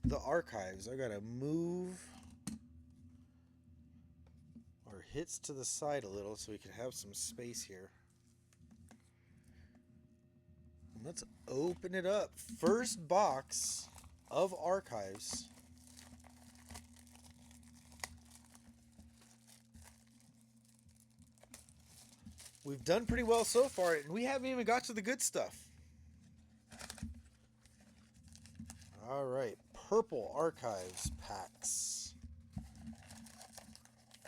Speaker 1: the archives. I got to move our hits to the side a little so we can have some space here. Let's open it up. First box of archives. We've done pretty well so far, and we haven't even got to the good stuff. All right, Purple Archives packs.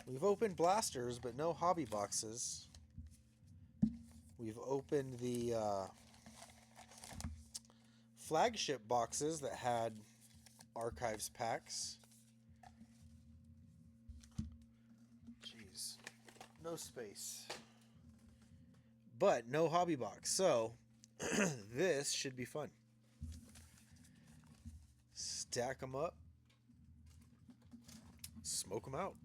Speaker 1: We've opened blasters, but no hobby boxes. We've opened the flagship boxes that had archives packs. Jeez, no space. But no hobby box, so this should be fun. Stack them up, smoke them out.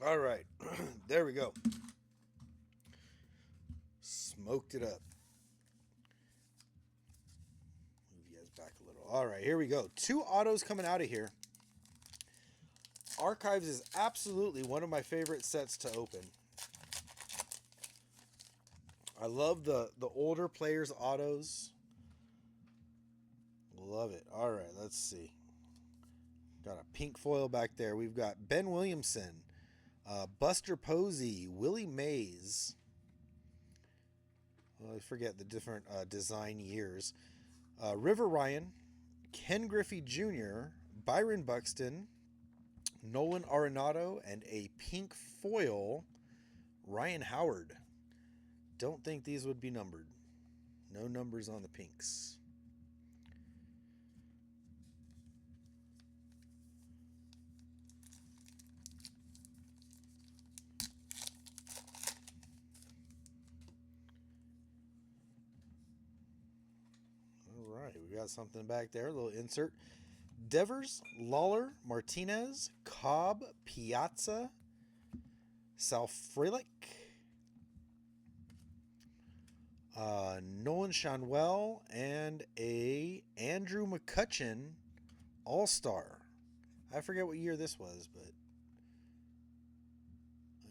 Speaker 1: All right, there we go. Smoked it up. Move you guys back a little. All right, here we go. 2 autos coming out of here. Archives is absolutely one of my favorite sets to open. I love the older players' autos. Love it. All right, let's see. Got a pink foil back there. We've got Ben Williamson. Buster Posey, Willie Mays. Well, I forget the different design years. River Ryan, Ken Griffey Jr., Byron Buxton, Nolan Arenado, and a pink foil, Ryan Howard. Don't think these would be numbered. No numbers on the pinks. We got something back there, a little insert. Devers, Lawler, Martinez, Cobb, Piazza, Sal Frelick, Nolan Shanwell, and a Andrew McCutchen All-Star. I forget what year this was, but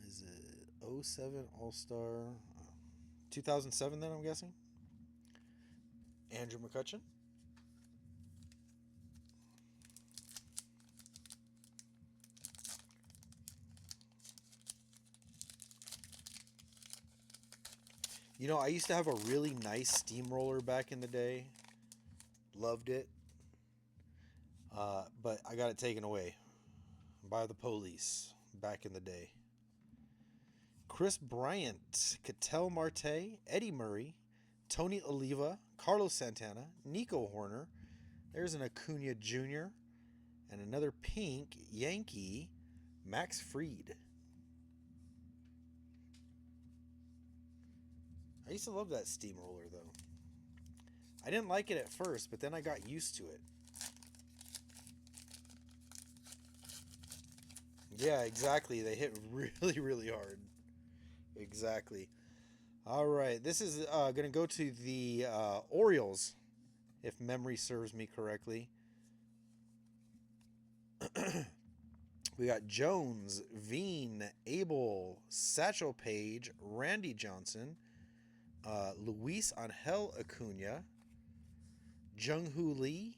Speaker 1: is it 07 All-Star? 2007 then, I'm guessing. Andrew McCutchen. You know, I used to have a really nice steamroller back in the day. Loved it. But I got it taken away by the police back in the day. Chris Bryant, Ketel Marte, Eddie Murray, Tony Oliva, Carlos Santana, Nico Horner. There's an Acuna Jr. and another pink Yankee, Max Fried. I used to love that steamroller, though. I didn't like it at first, but then I got used to it. Yeah, exactly. They hit really, really hard. Exactly. All right. This is going to go to the Orioles, if memory serves me correctly. We got Jones, Veen, Abel, Satchel Paige, Randy Johnson, Luis Angel Acuna, Jung-Hoo Lee,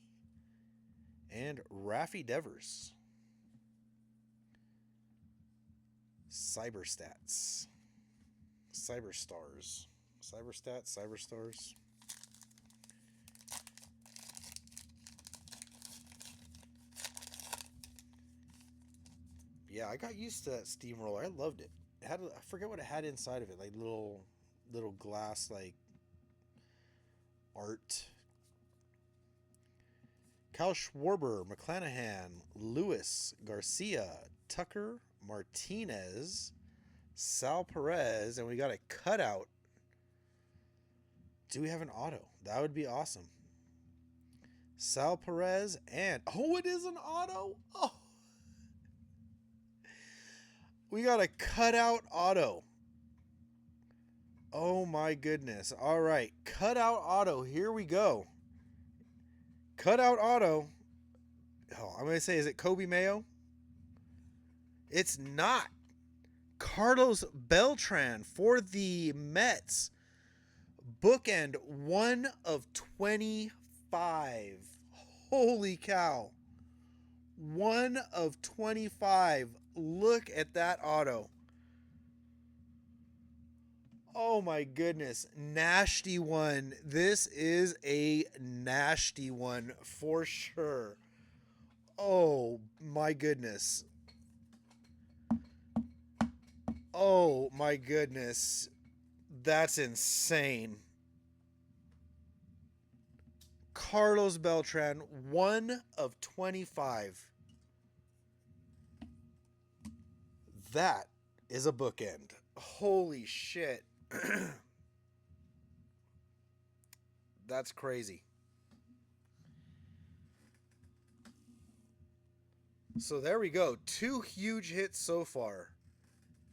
Speaker 1: and Rafi Devers. Cyberstats. Cyberstars. Cyberstats, Cyberstars. Yeah, I got used to that steamroller. I loved it. It had, I forget what it had inside of it, like little glass like art. Kyle Schwarber, McClanahan, Lewis, Garcia, Tucker, Martinez, Sal Perez, and we got a cutout. Do we have an auto? That would be awesome. Sal Perez and it is an auto. Oh, we got a cutout auto. Oh my goodness. All right, cutout auto. Here we go. Cutout auto. Oh, I'm going to say, is it Kobe Mayo? It's not. Carlos Beltran for the Mets. Bookend 1 of 25. Holy cow. 1 of 25. Look at that auto. Oh my goodness. Nasty one. This is a nasty one for sure. Oh my goodness. Oh my goodness. That's insane. Carlos Beltran, 1 of 25. That is a bookend. Holy shit. That's crazy. So there we go. 2 huge hits so far.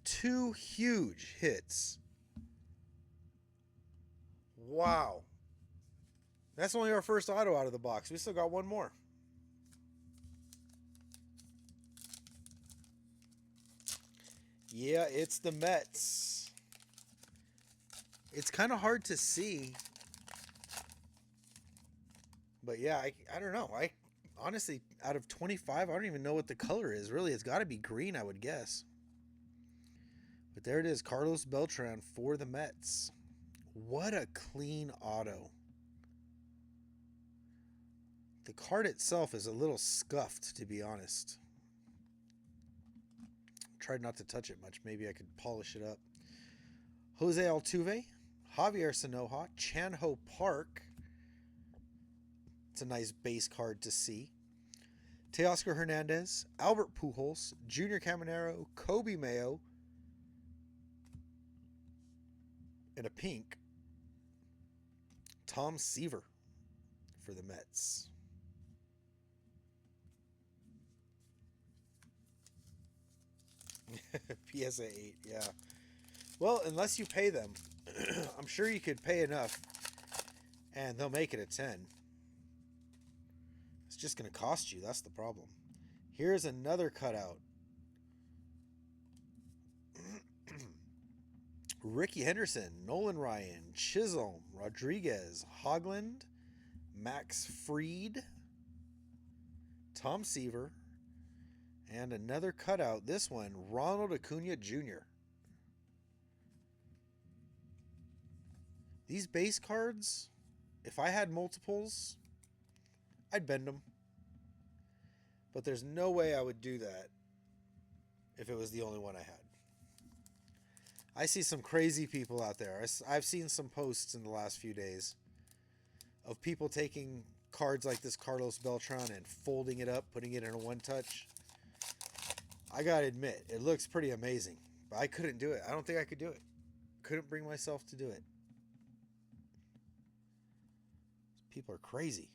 Speaker 1: 2 huge hits. Wow. That's only our first auto out of the box. We still got one more. Yeah, it's the Mets. It's kind of hard to see. But yeah, I don't know. I honestly, out of 25, I don't even know what the color is. Really, it's got to be green, I would guess. But there it is, Carlos Beltran for the Mets. What a clean auto. The card itself is a little scuffed, to be honest. Tried not to touch it much. Maybe I could polish it up. Jose Altuve, Javier Sanoja, Chan-Ho Park. It's a nice base card to see. Teoscar Hernandez, Albert Pujols, Junior Caminero, Kobe Mayo, and a pink, Tom Seaver for the Mets. PSA 8, yeah. Well, unless you pay them. I'm sure you could pay enough and they'll make it a 10. It's just going to cost you. That's the problem. Here's another cutout. Ricky Henderson, Nolan Ryan, Chisholm, Rodriguez, Hogland, Max Fried, Tom Seaver, and another cutout. This one, Ronald Acuna Jr. These base cards, if I had multiples, I'd bend them. But there's no way I would do that if it was the only one I had. I see some crazy people out there. I've seen some posts in the last few days of people taking cards like this Carlos Beltran and folding it up, putting it in a one-touch. I gotta admit, it looks pretty amazing. But I couldn't do it. I don't think I could do it. Couldn't bring myself to do it. People are crazy.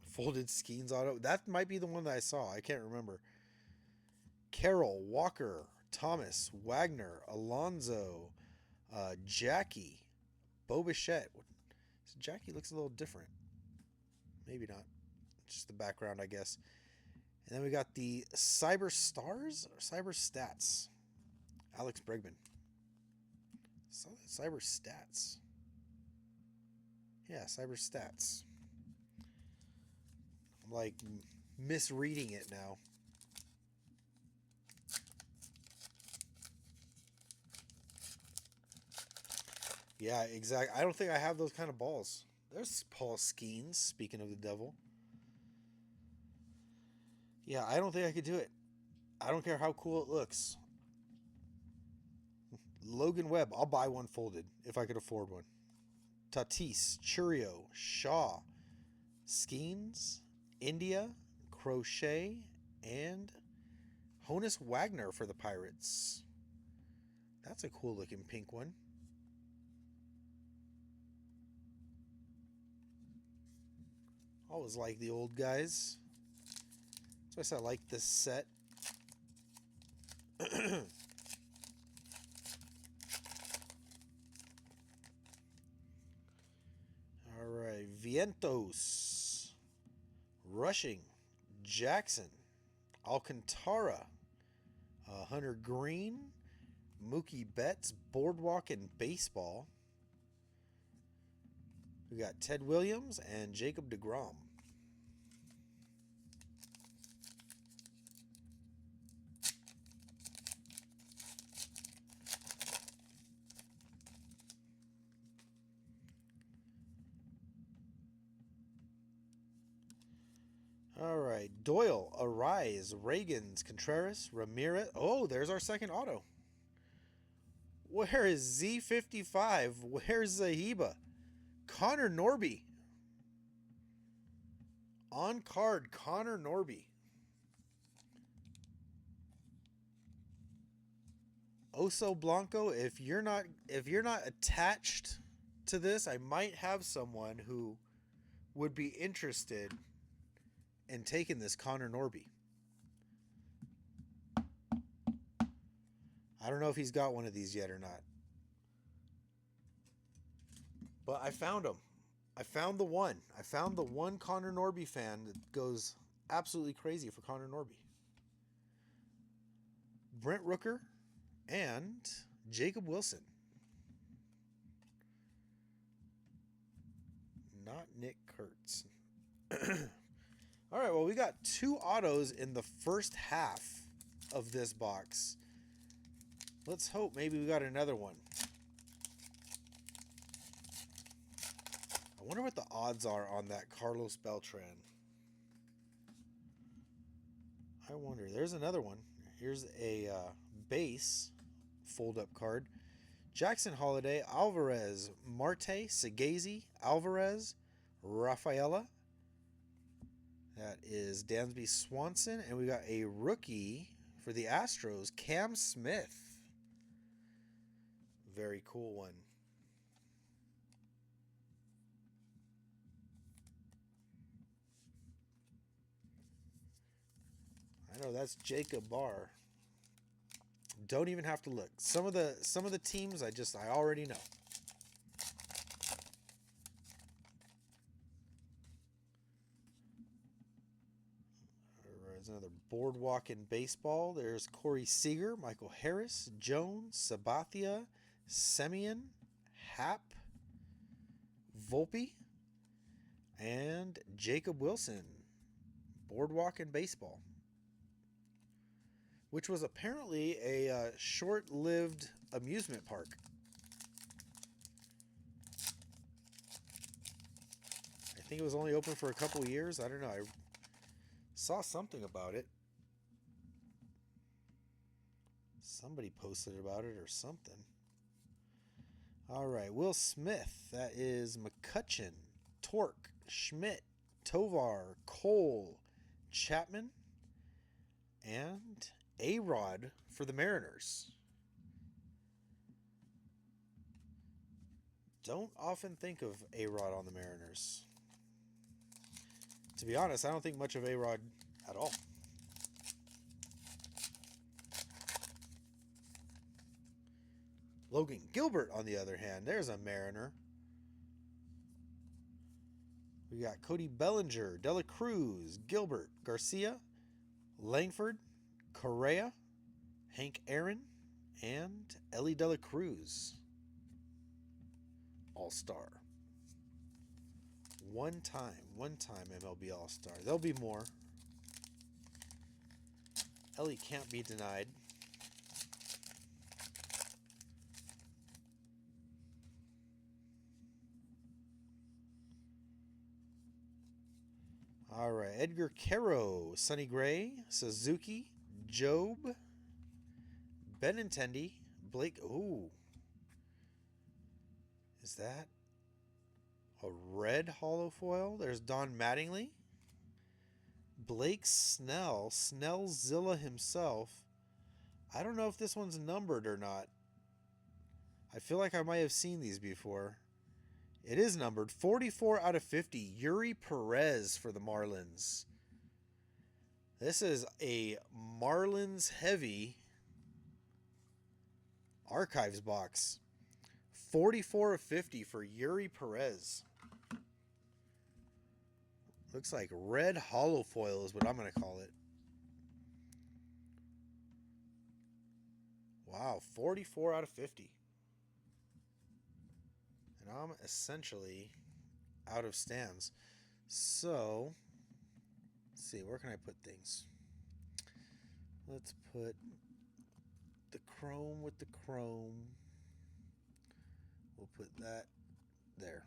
Speaker 1: Folded Skeens auto. That might be the one that I saw. I can't remember. Carroll, Walker, Thomas, Wagner, Alonzo, Jackie, Bo Bichette. So Jackie looks a little different. Maybe not. Just the background, I guess. And then we got the Cyber Stars or Cyber Stats. Alex Bregman. Cyber Stats. Yeah, Cyber Stats. I'm like misreading it now. Yeah, exactly. I don't think I have those kind of balls. There's Paul Skeens, speaking of the devil. Yeah, I don't think I could do it. I don't care how cool it looks. Logan Webb, I'll buy one folded if I could afford one. Tatis, Churio, Shaw, Skeens, India, Crochet, and Honus Wagner for the Pirates. That's a cool looking pink one. Always like the old guys. That's why I like this set. Alright, Vientos, Rushing, Jackson, Alcantara, Hunter Green, Mookie Betts, Boardwalk, and Baseball. We got Ted Williams and Jacob deGrom. All right, Doyle, Arise, Reagans, Contreras, Ramirez. Oh, there's our second auto. Where is Z55? Where's Zahiba? Connor Norby. On card, Connor Norby. Oso Blanco, if you're not attached to this, I might have someone who would be interested in taking this Connor Norby. I don't know if he's got one of these yet or not. But I found him. I found the one. I found the one Connor Norby fan that goes absolutely crazy for Connor Norby. Brent Rooker and Jacob Wilson. Not Nick Kurtz. All right, well, we got 2 autos in the first half of this box. Let's hope maybe we got another one. I wonder what the odds are on that Carlos Beltran. I wonder. There's another one. Here's a base fold-up card. Jackson Holiday, Alvarez, Marte, Segazy, Alvarez, Rafaela. That is Dansby Swanson. And we got a rookie for the Astros, Cam Smith. Very cool one. I I know that's Jacob Barr. Don't even have to look. Some of the teams I already know. There's another Boardwalk in Baseball. There's Corey Seager, Michael Harris, Jones, Sabathia, Semien, Happ, Volpe, and Jacob Wilson. Boardwalk in Baseball, which was apparently a short-lived amusement park. I think it was only open for a couple years. I don't know. I saw something about it. Somebody posted about it or something. All right, Will Smith. That is McCutcheon, Torque, Schmidt, Tovar, Cole, Chapman, and A-Rod for the Mariners. Don't often think of A-Rod on the Mariners. To be honest, I don't think much of A-Rod at all. Logan Gilbert, on the other hand, there's a Mariner. We got Cody Bellinger, Dela Cruz, Gilbert, Garcia, Langford, Correa, Hank Aaron, and Ellie Dela Cruz. All-Star. One time MLB All-Star. There'll be more. Ellie can't be denied. All right, Edgar Caro, Sonny Gray, Suzuki, Job, Benintendi, Blake. Ooh, is that a red holo foil? There's Don Mattingly, Blake Snell, Snellzilla himself. I don't know if this one's numbered or not. I feel like I might have seen these before. It is numbered. 44 out of 50. Yuri Perez for the Marlins. This is a Marlins heavy archives box. 44 of 50 for Yuri Perez. Looks like red holo foil is what I'm going to call it. Wow, 44 out of 50. And I'm essentially out of stands. So, let's see, where can I put things? Let's put the chrome with the chrome. We'll put that there.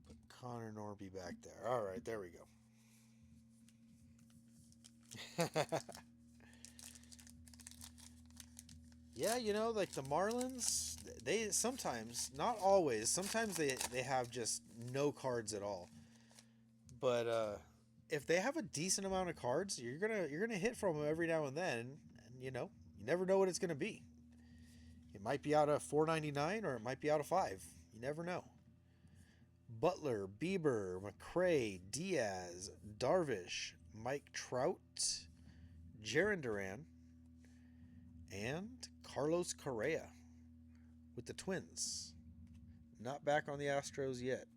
Speaker 1: Put Connor Norby back there. All right, there we go. Yeah, you know, like the Marlins, they sometimes, not always, sometimes they have just no cards at all. But if they have a decent amount of cards, you're gonna hit from them every now and then, and you know, you never know what it's gonna be. It might be out of $4.99 or it might be out of $5. You never know. Butler, Bieber, McRae, Diaz, Darvish, Mike Trout, Jarren Duran, and Carlos Correa with the Twins. Not back on the Astros yet.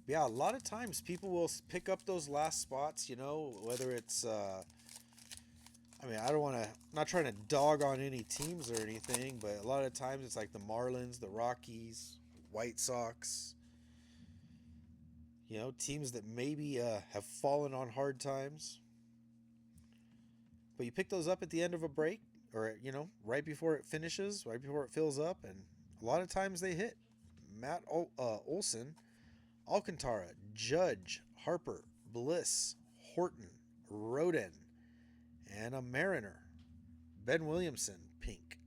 Speaker 1: Yeah, a lot of times people will pick up those last spots, you know, whether it's, I mean, I'm not trying to dog on any teams or anything, but a lot of times it's like the Marlins, the Rockies, White Sox, you know, teams that maybe have fallen on hard times. But you pick those up at the end of a break or, you know, right before it finishes, right before it fills up, and a lot of times they hit. Matt Olson, Alcantara, Judge, Harper, Bliss, Horton, Rodin, and a Mariner. Ben Williamson, pink.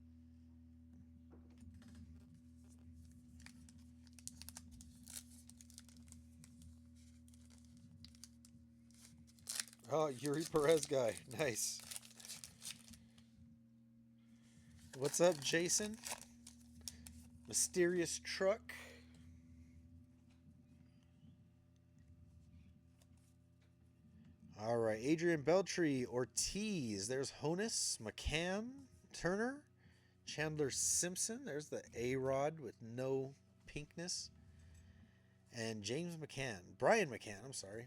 Speaker 1: Oh, Yuri Perez guy. Nice. What's up, Jason? Mysterious Truck. All right, Adrian Beltre, Ortiz. There's Honus, McCann, Turner, Chandler Simpson. There's the A-Rod with no pinkness. And James McCann. Brian McCann, I'm sorry.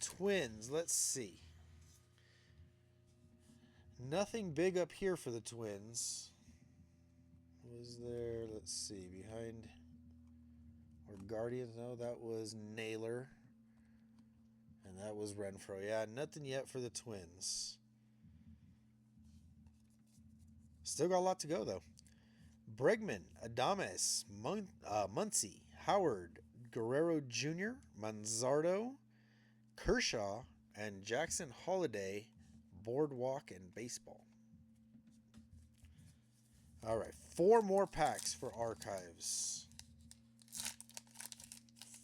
Speaker 1: Twins, let's see. Nothing big up here for the Twins. Was there, let's see, behind or Guardians? No, that was Naylor. And that was Renfroe. Yeah, nothing yet for the Twins. Still got a lot to go, though. Bregman, Adames, Muncy, Howard, Guerrero Jr., Manzardo, Kershaw, and Jackson Holiday, Boardwalk and Baseball. All right, 4 more packs for Archives.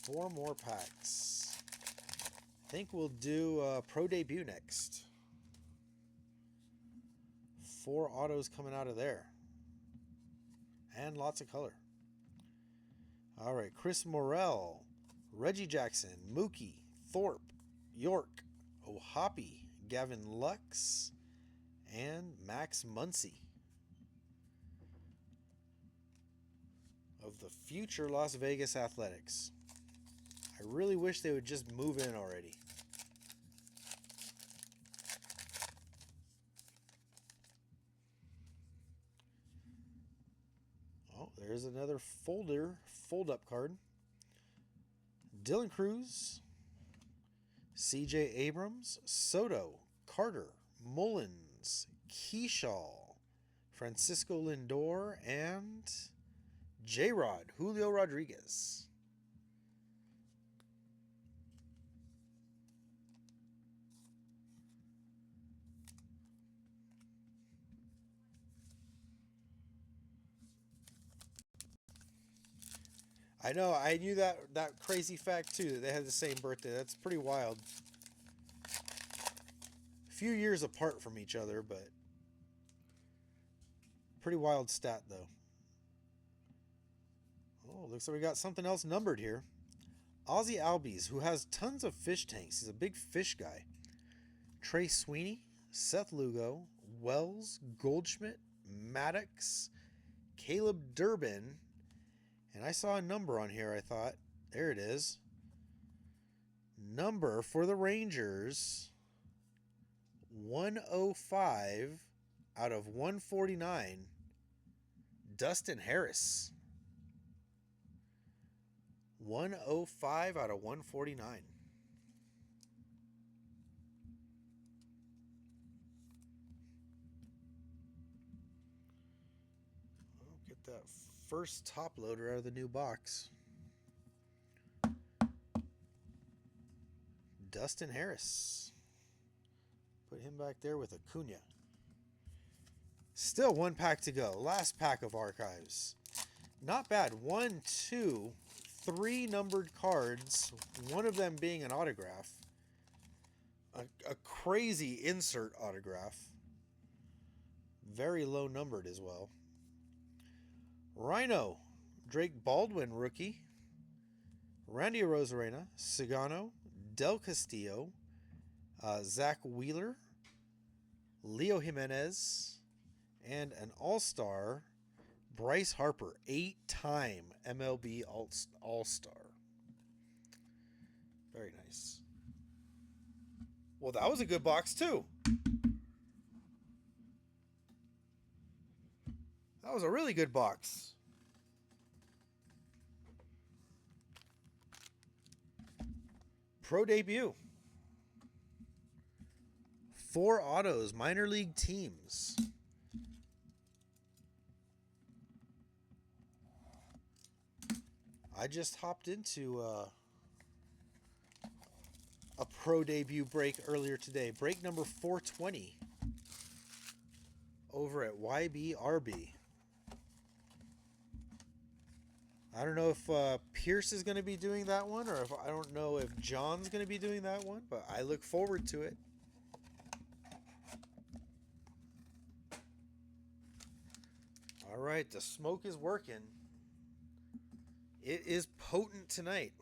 Speaker 1: 4 more packs. I think we'll do Pro Debut next. 4 autos coming out of there. And lots of color. All right, Chris Morel, Reggie Jackson, Mookie, Thorpe, York, O'Hoppe, Gavin Lux, and Max Muncy. Of the future Las Vegas Athletics. I really wish they would just move in already. Oh, there's another fold-up card. Dylan Cruz, C.J. Abrams, Soto, Carter, Mullins, Keyshaw, Francisco Lindor, and J-Rod, Julio Rodriguez. I know, I knew that crazy fact too, that they had the same birthday. That's pretty wild. A few years apart from each other, but pretty wild stat though. Oh, looks like we got something else numbered here. Ozzy Albies, who has tons of fish tanks. He's a big fish guy. Trey Sweeney, Seth Lugo, Wells, Goldschmidt, Maddox, Caleb Durbin, and I saw a number on here, I thought. There it is. Number for the Rangers, 105 out of 149, Dustin Harris. 105 out of 149. I'll get that first top loader out of the new box. Dustin Harris. Put him back there with Acuna. Still 1 pack to go. Last pack of Archives. Not bad. 1, 2, 3 numbered cards. One of them being an autograph. A crazy insert autograph. Very low numbered as well. Rhino. Drake Baldwin rookie. Randy Arozarena. Cigano. Del Castillo. Zach Wheeler. Leo Jimenez. And an all-star, Bryce Harper, 8-time MLB All-Star. Very nice. Well, that was a good box, too. That was a really good box. Pro Debut. 4 autos, minor league teams. I just hopped into a Pro Debut break earlier today. Break number 420 over at YBRB. I don't know if Pierce is going to be doing that one, or if I don't know if John's going to be doing that one, but I look forward to it. All right, the smoke is working. It is potent tonight.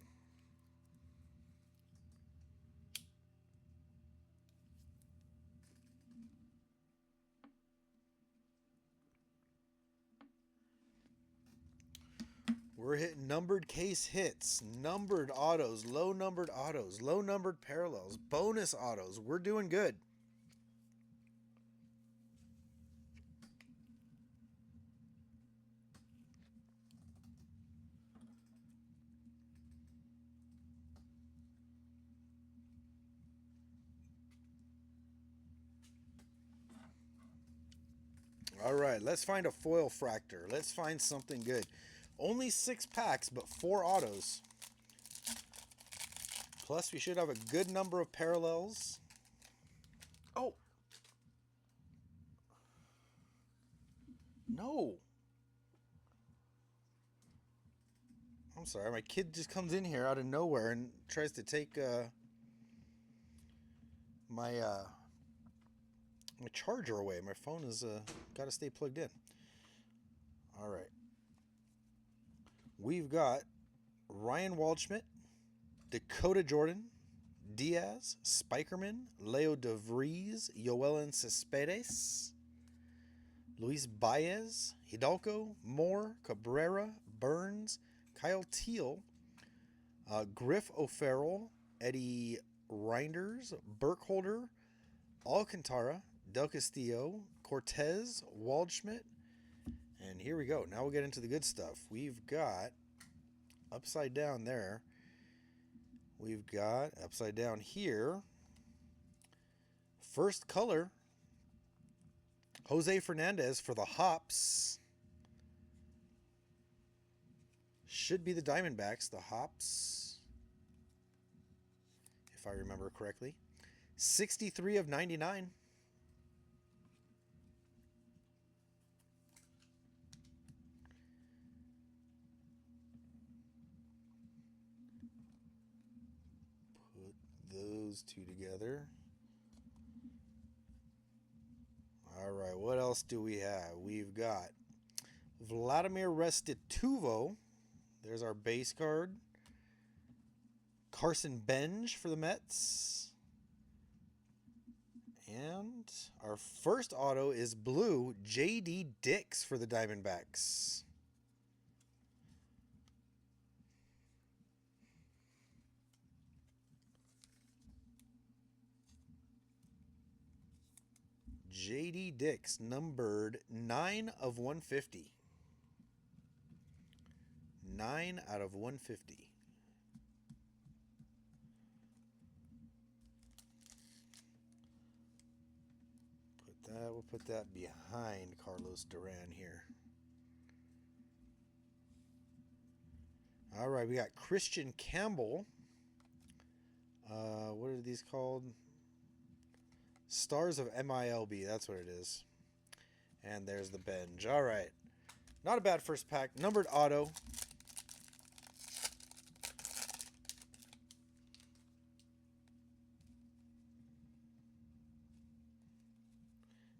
Speaker 1: We're hitting numbered case hits, numbered autos, low numbered autos, low numbered parallels, bonus autos. We're doing good. All right, let's find a foil fractor. Let's find something good. Only 6 packs, but 4 autos. Plus, we should have a good number of parallels. Oh! No! I'm sorry, my kid just comes in here out of nowhere and tries to take my my charger away. My phone is got to stay plugged in. All right. We've got Ryan Waldschmidt, Dakota Jordan, Diaz, Spikerman, Leo DeVries, Yoelen Cespedes, Luis Baez, Hidalgo, Moore, Cabrera, Burns, Kyle Teal, Griff O'Farrell, Eddie Reinders, Burkholder, Alcantara, Del Castillo, Cortez, Waldschmidt, and here we go. Now we'll get into the good stuff. We've got upside down there. We've got upside down here. First color, Jose Fernandez for the Hops. Should be the Diamondbacks, the Hops, if I remember correctly. 63 of 99. Put those two together. All right, what else do we have? We've got Vladimir Restituvo. There's our base card. Carson Benj for the Mets. And our first auto is blue, J.D. Dix for the Diamondbacks. J.D. Dix, numbered 9 of 150. 9 out of 150. We'll put that behind Carlos Duran here. All right, we got Christian Campbell. What are these called? Stars of MILB, that's what it is. And there's the Benj. All right. Not a bad first pack. Numbered auto.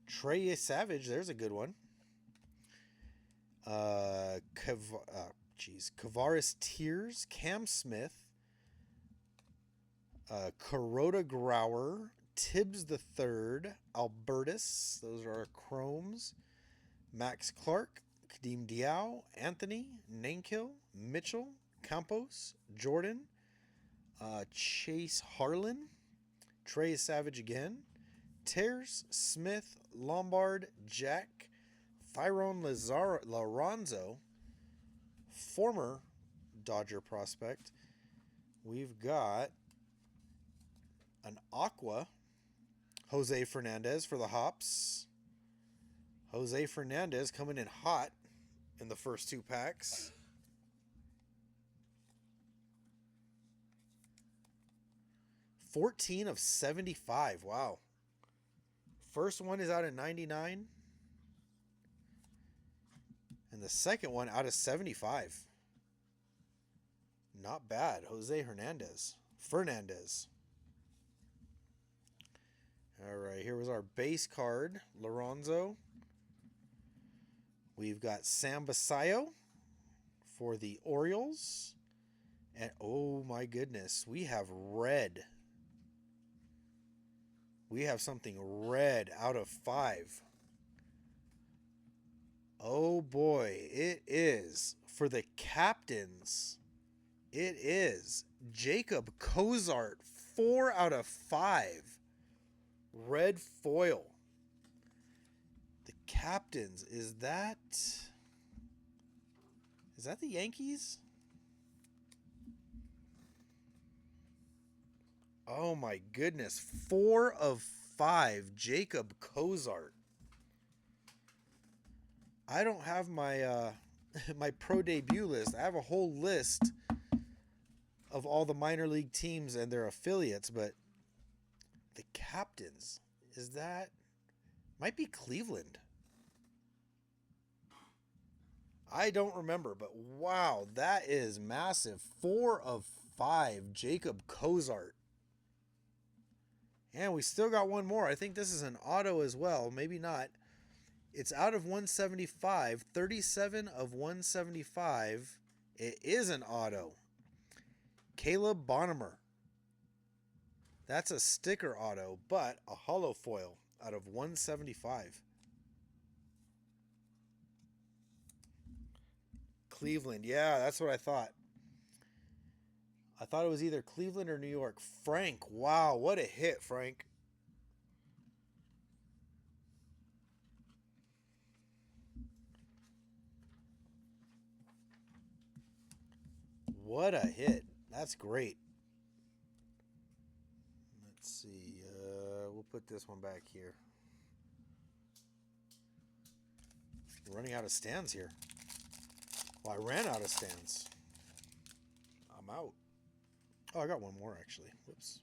Speaker 1: Trey Savage, there's a good one. Kavaris Tears, Cam Smith, Kuroda Grauer, Tibbs the Third, Albertus, those are our chromes. Max Clark, Kadeem Diao, Anthony, Nankill, Mitchell, Campos, Jordan, Chase Harlan, Trey Savage again, Tears, Smith, Lombard, Jack, Tyrone Laronzo, former Dodger prospect. We've got an Aqua, Jose Fernandez for the Hops. Jose Fernandez coming in hot in the first 2 packs. $14 of 75. Wow. First one is out of 99. And the second one out of 75. Not bad. Jose Fernandez. All right, here was our base card, Lorenzo. We've got Sam Basayo for the Orioles. And oh my goodness, we have red. We have something red out of 5. Oh boy, it is for the captains. It is Jacob Cozart, 4 out of 5. Red foil. The captains, is that the Yankees? Oh my goodness, 4 of 5, Jacob Cozart. I don't have my my pro debut list. I have a whole list of all the minor league teams and their affiliates, but the captains, is that, might be Cleveland. I don't remember, but wow, that is massive. 4 of 5, Jacob Cozart. And we still got one more. I think this is an auto as well. Maybe not. It's out of 175. 37 of 175. It is an auto. Caleb Bonham. That's a sticker auto, but a hollow foil out of 175. Cleveland. Yeah, that's what I thought. I thought it was either Cleveland or New York. Frank. Wow, what a hit, Frank. What a hit. That's great. Let's see. We'll put this one back here. We're running out of stands here. Well, I ran out of stands. I'm out. Oh, I got one more actually. Whoops.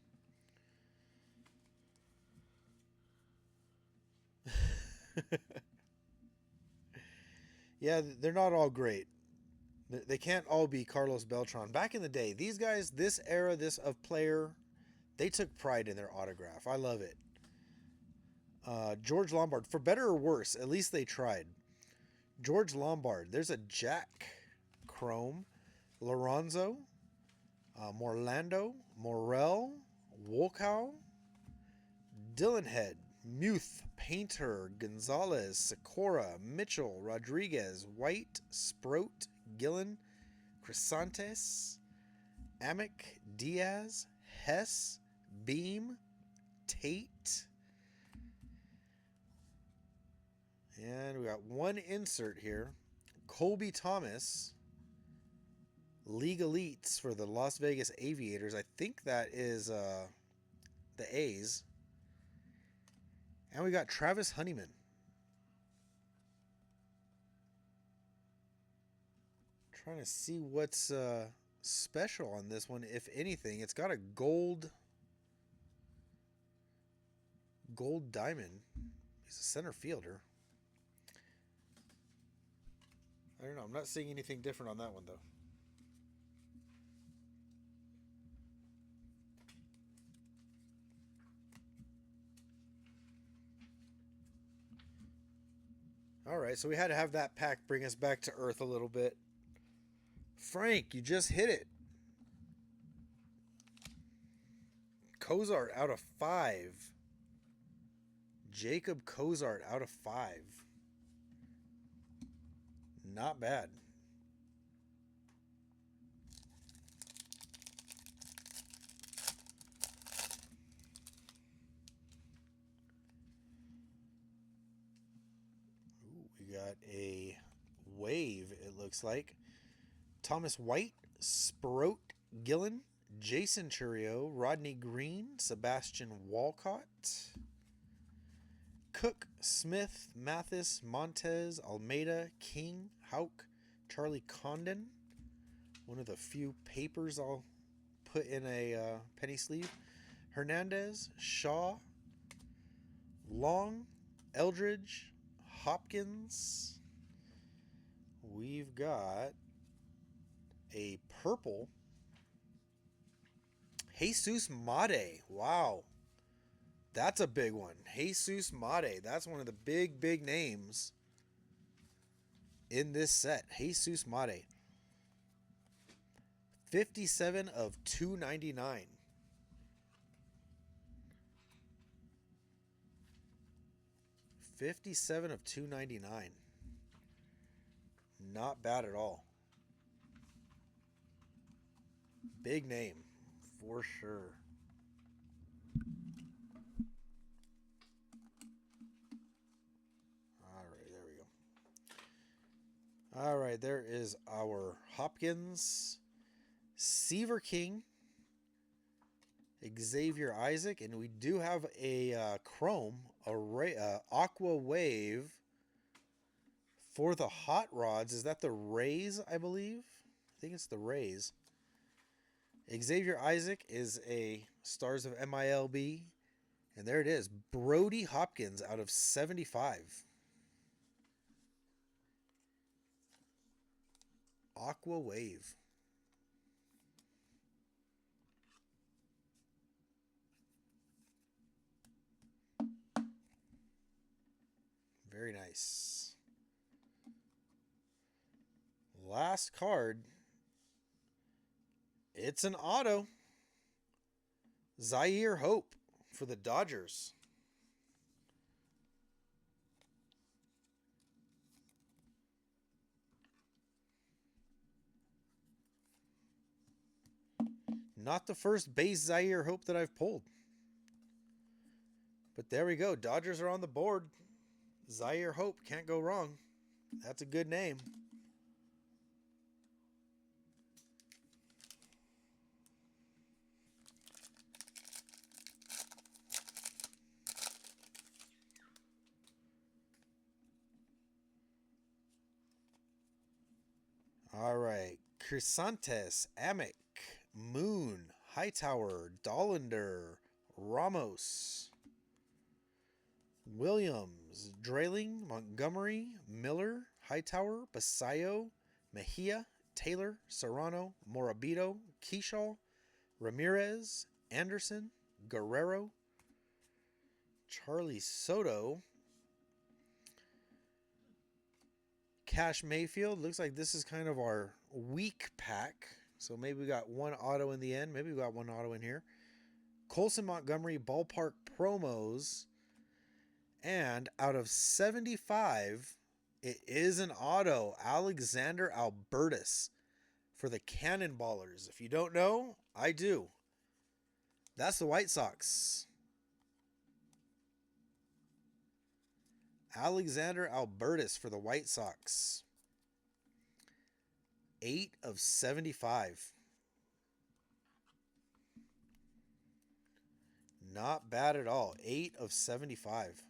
Speaker 1: Yeah, they're not all great. They can't all be Carlos Beltran. Back in the day, these guys, this era, this of player, they took pride in their autograph. I love it. George Lombard, for better or worse, at least they tried. George Lombard. There's a Jack Chrome, Lorenzo, Morlando, Morel, Wolkow, Dillonhead, Muth, Painter, Gonzalez, Sikora, Mitchell, Rodriguez, White, Sproat, Gillen, Crisantes, Amick, Diaz, Hess, Beam, Tate. And we got one insert here. Colby Thomas, League Elites for the Las Vegas Aviators. I think that is the A's. And we got Travis Honeyman. Trying to see what's special on this one, if anything. It's got a gold diamond. He's a center fielder. I don't know. I'm not seeing anything different on that one, though. All right, so we had to have that pack bring us back to earth a little bit. Frank, you just hit it. Cozart out of 5. Jacob Cozart out of 5. Not bad. Ooh, we got a wave, it looks like. Thomas White, Sproat Gillen, Jason Churio, Rodney Green, Sebastian Walcott, Cook, Smith, Mathis, Montez, Almeida, King, Hauk, Charlie Condon. One of the few papers I'll put in a penny sleeve. Hernandez, Shaw, Long, Eldridge, Hopkins. We've got a purple Jesus Mate. Wow. That's a big one. Jesus Mate. That's one of the big names in this set. Jesus Mate. 57 of 299. $57 of $299. Not bad at all. Big name, for sure. Alright, there we go. Alright, there is our Hopkins, Seaver King, Xavier Isaac, and we do have a Chrome, Aqua Wave for the Hot Rods. Is that the Rays, I believe? I think it's the Rays. Xavier Isaac is a Stars of MILB. And there it is. Brody Hopkins out of 75. Aqua Wave. Very nice. Last card. It's an auto. Zaire Hope for the Dodgers. Not the first base Zaire Hope that I've pulled. But there we go. Dodgers are on the board. Zaire Hope, can't go wrong. That's a good name. All right. Crisantes, Amick, Moon, Hightower, Dollander, Ramos, Williams, Drayling, Montgomery, Miller, Hightower, Basayo, Mejia, Taylor, Serrano, Morabito, Kershaw, Ramirez, Anderson, Guerrero, Charlie Soto, Cash Mayfield. Looks like this is kind of our weak pack. So maybe we got one auto in the end. Maybe we got one auto in here. Colson Montgomery ballpark promos. And out of 75, it is an auto. Alexander Albertus for the Cannonballers. If you don't know, I do. That's the White Sox. Alexander Albertus for the White Sox. 8 of 75. Not bad at all. 8 of 75.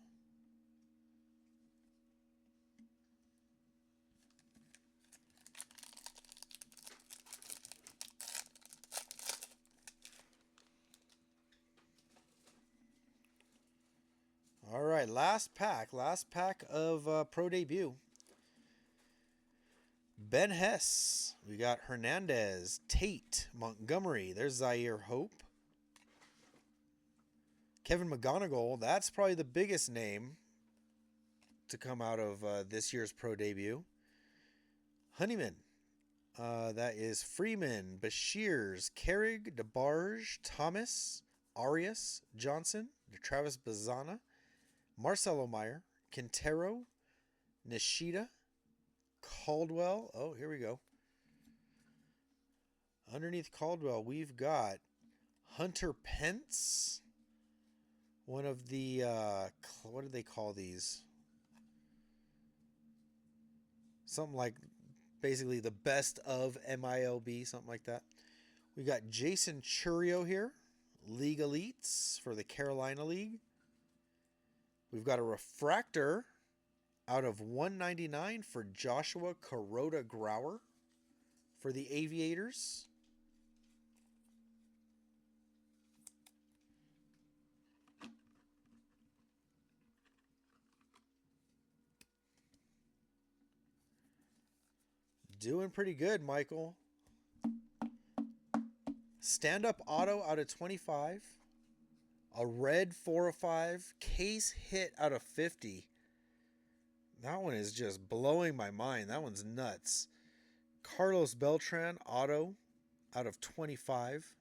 Speaker 1: All right, last pack of Pro Debut. Ben Hess. We got Hernandez, Tate, Montgomery. There's Zaire Hope. Kevin McGonigal. That's probably the biggest name to come out of this year's Pro Debut. Honeyman. That is Freeman, Bashirs, Carrig, DeBarge, Thomas, Arias, Johnson, Travis Bazana, Marcelo Meyer, Quintero, Nishida, Caldwell. Oh, here we go. Underneath Caldwell, we've got Hunter Pence. One of the, what do they call these? Something like basically the best of MILB, something like that. We got Jason Churio here. League Elites for the Carolina League. We've got a refractor out of 199 for Joshua Kuroda Grauer for the Aviators. Doing pretty good, Michael. Stand-up auto out of 25. A red 4 of 5. Case hit out of 50. That one is just blowing my mind. That one's nuts. Carlos Beltran auto out of 25.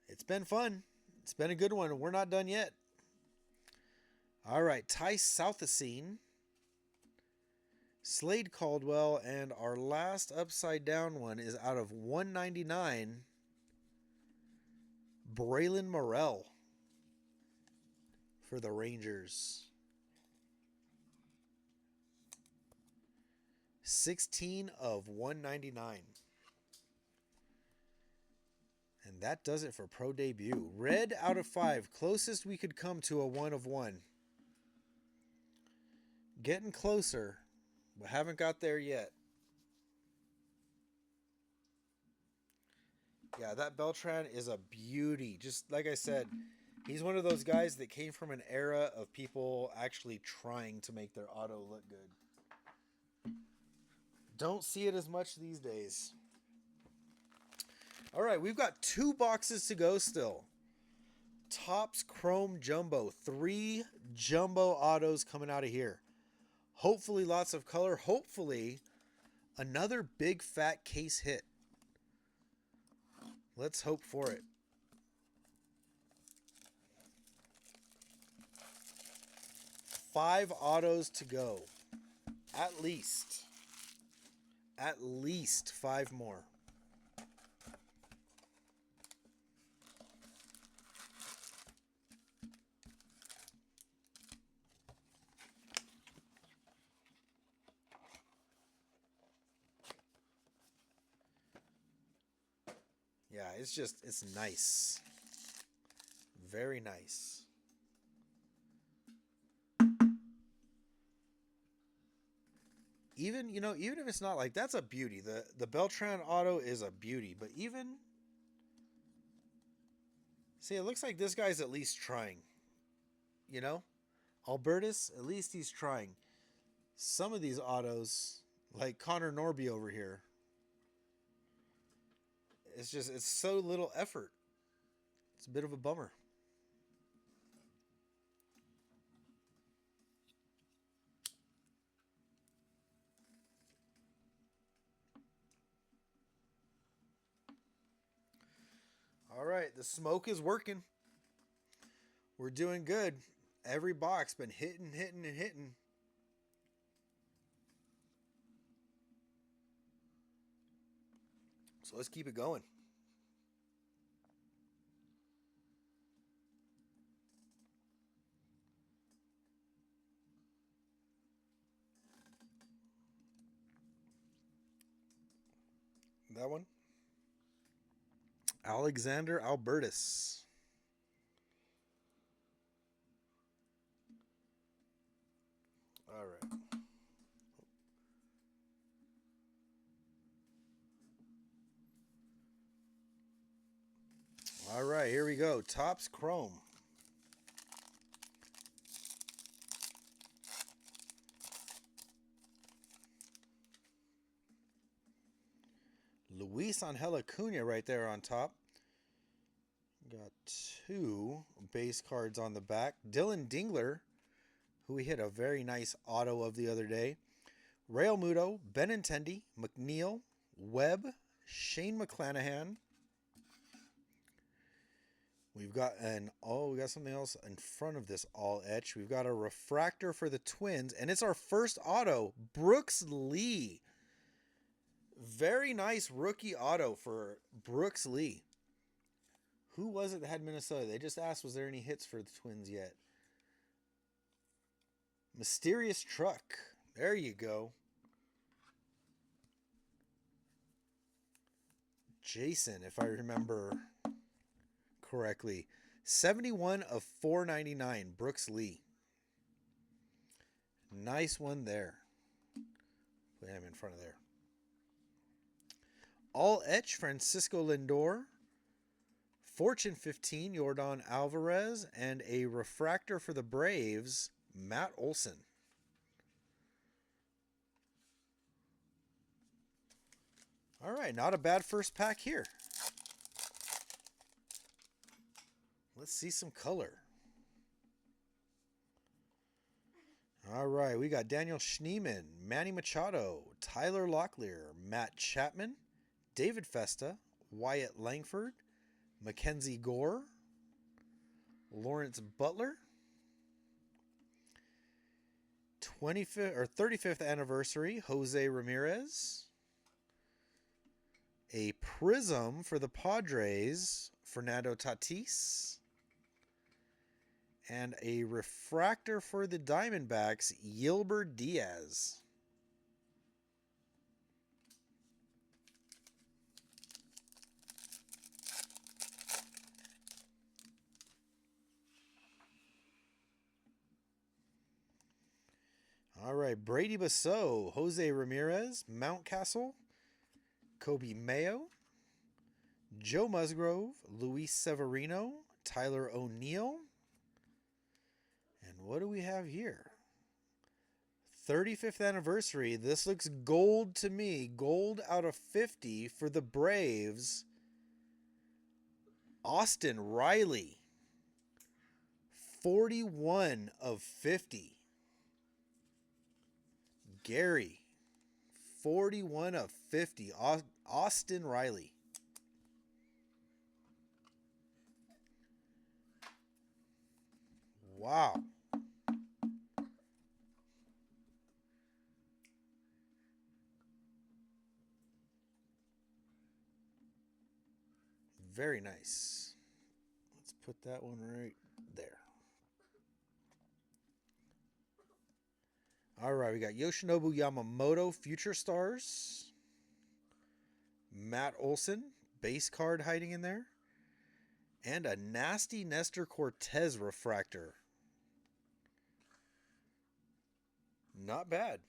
Speaker 1: It's been fun. It's been a good one. We're not done yet. All right, Ty Southacene, Slade Caldwell, and our last upside down one is out of 199. Braylon Morrell for the Rangers. 16 of 199. And that does it for Pro Debut. Red out of 5. Closest we could come to a 1 of 1. Getting closer, but haven't got there yet. Yeah, that Beltran is a beauty. Just like I said, he's one of those guys that came from an era of people actually trying to make their auto look good. Don't see it as much these days. All right, we've got 2 boxes to go still. Topps Chrome Jumbo. 3 jumbo autos coming out of here. Hopefully lots of color. Hopefully another big fat case hit. Let's hope for it. Five autos to go. At least. At least 5 more. Yeah, it's nice. Very nice. Even if it's not like, that's a beauty. The Beltran auto is a beauty, but even, see, it looks like this guy's at least trying. Albertus, at least he's trying. Some of these autos, like Connor Norby over here, it's so little effort. It's a bit of a bummer. All right, the smoke is working. We're doing good. Every box been hitting. So let's keep it going. That one. Alexander Albertus. All right. All right, here we go. Topps Chrome. Luis Angel Acuna right there on top. Got 2 base cards on the back. Dylan Dingler, who we hit a very nice auto of the other day. Real Muto, Benintendi, McNeil, Webb, Shane McClanahan. We've got we got something else in front of this all etch. We've got a refractor for the Twins, and it's our first auto, Brooks Lee. Very nice rookie auto for Brooks Lee. Who was it that had Minnesota? They just asked, was there any hits for the Twins yet? Mysterious Truck. There you go. Jason, if I remember correctly. 71 of 499, Brooks Lee. Nice one there. Put him in front of there. All etch, Francisco Lindor. Fortune 15, Yordan Alvarez. And a refractor for the Braves, Matt Olson. All right, not a bad first pack here. Let's see some color. All right, we got Daniel Schneemann, Manny Machado, Tyler Locklear, Matt Chapman, David Festa, Wyatt Langford, Mackenzie Gore, Lawrence Butler, 25th or 35th anniversary, Jose Ramirez, a prism for the Padres, Fernando Tatis, and a refractor for the Diamondbacks, Yilber Diaz. All right, Brady Basso, Jose Ramirez, Mountcastle, Kobe Mayo, Joe Musgrove, Luis Severino, Tyler O'Neill. And what do we have here? 35th anniversary. This looks gold to me. Gold out of 50 for the Braves. Austin Riley. 41 of 50. Gary. 41 of 50. Austin Riley. Wow. Very nice. Let's put that one right there. All right, we got Yoshinobu Yamamoto, Future Stars. Matt Olson, base card hiding in there. And a nasty Nestor Cortez refractor. Not bad.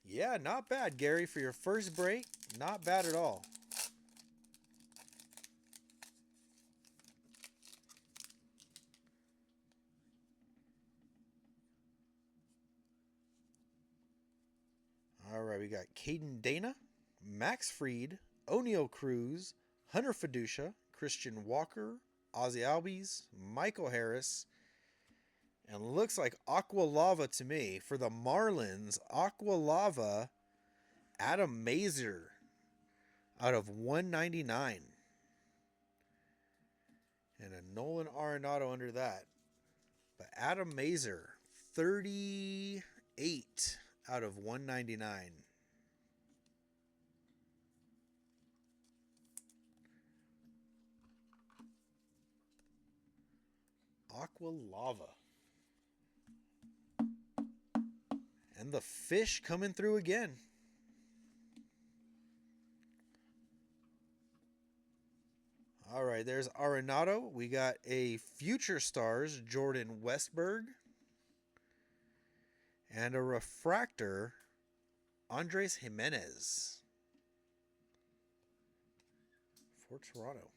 Speaker 1: Yeah, not bad, Gary, for your first break. Not bad at all. All right, we got Caden Dana, Max Fried, O'Neal Cruz, Hunter Fiducia, Christian Walker, Ozzy Albies, Michael Harris, and looks like Aqua Lava to me. For the Marlins, Aqua Lava, Adam Mazer out of 199. And a Nolan Arenado under that. But Adam Mazer, 38 out of 199. Aqua Lava. And the fish coming through again. All right, there's Arenado. We got a Future Stars, Jordan Westberg. And a refractor, Andres Jimenez for Toronto.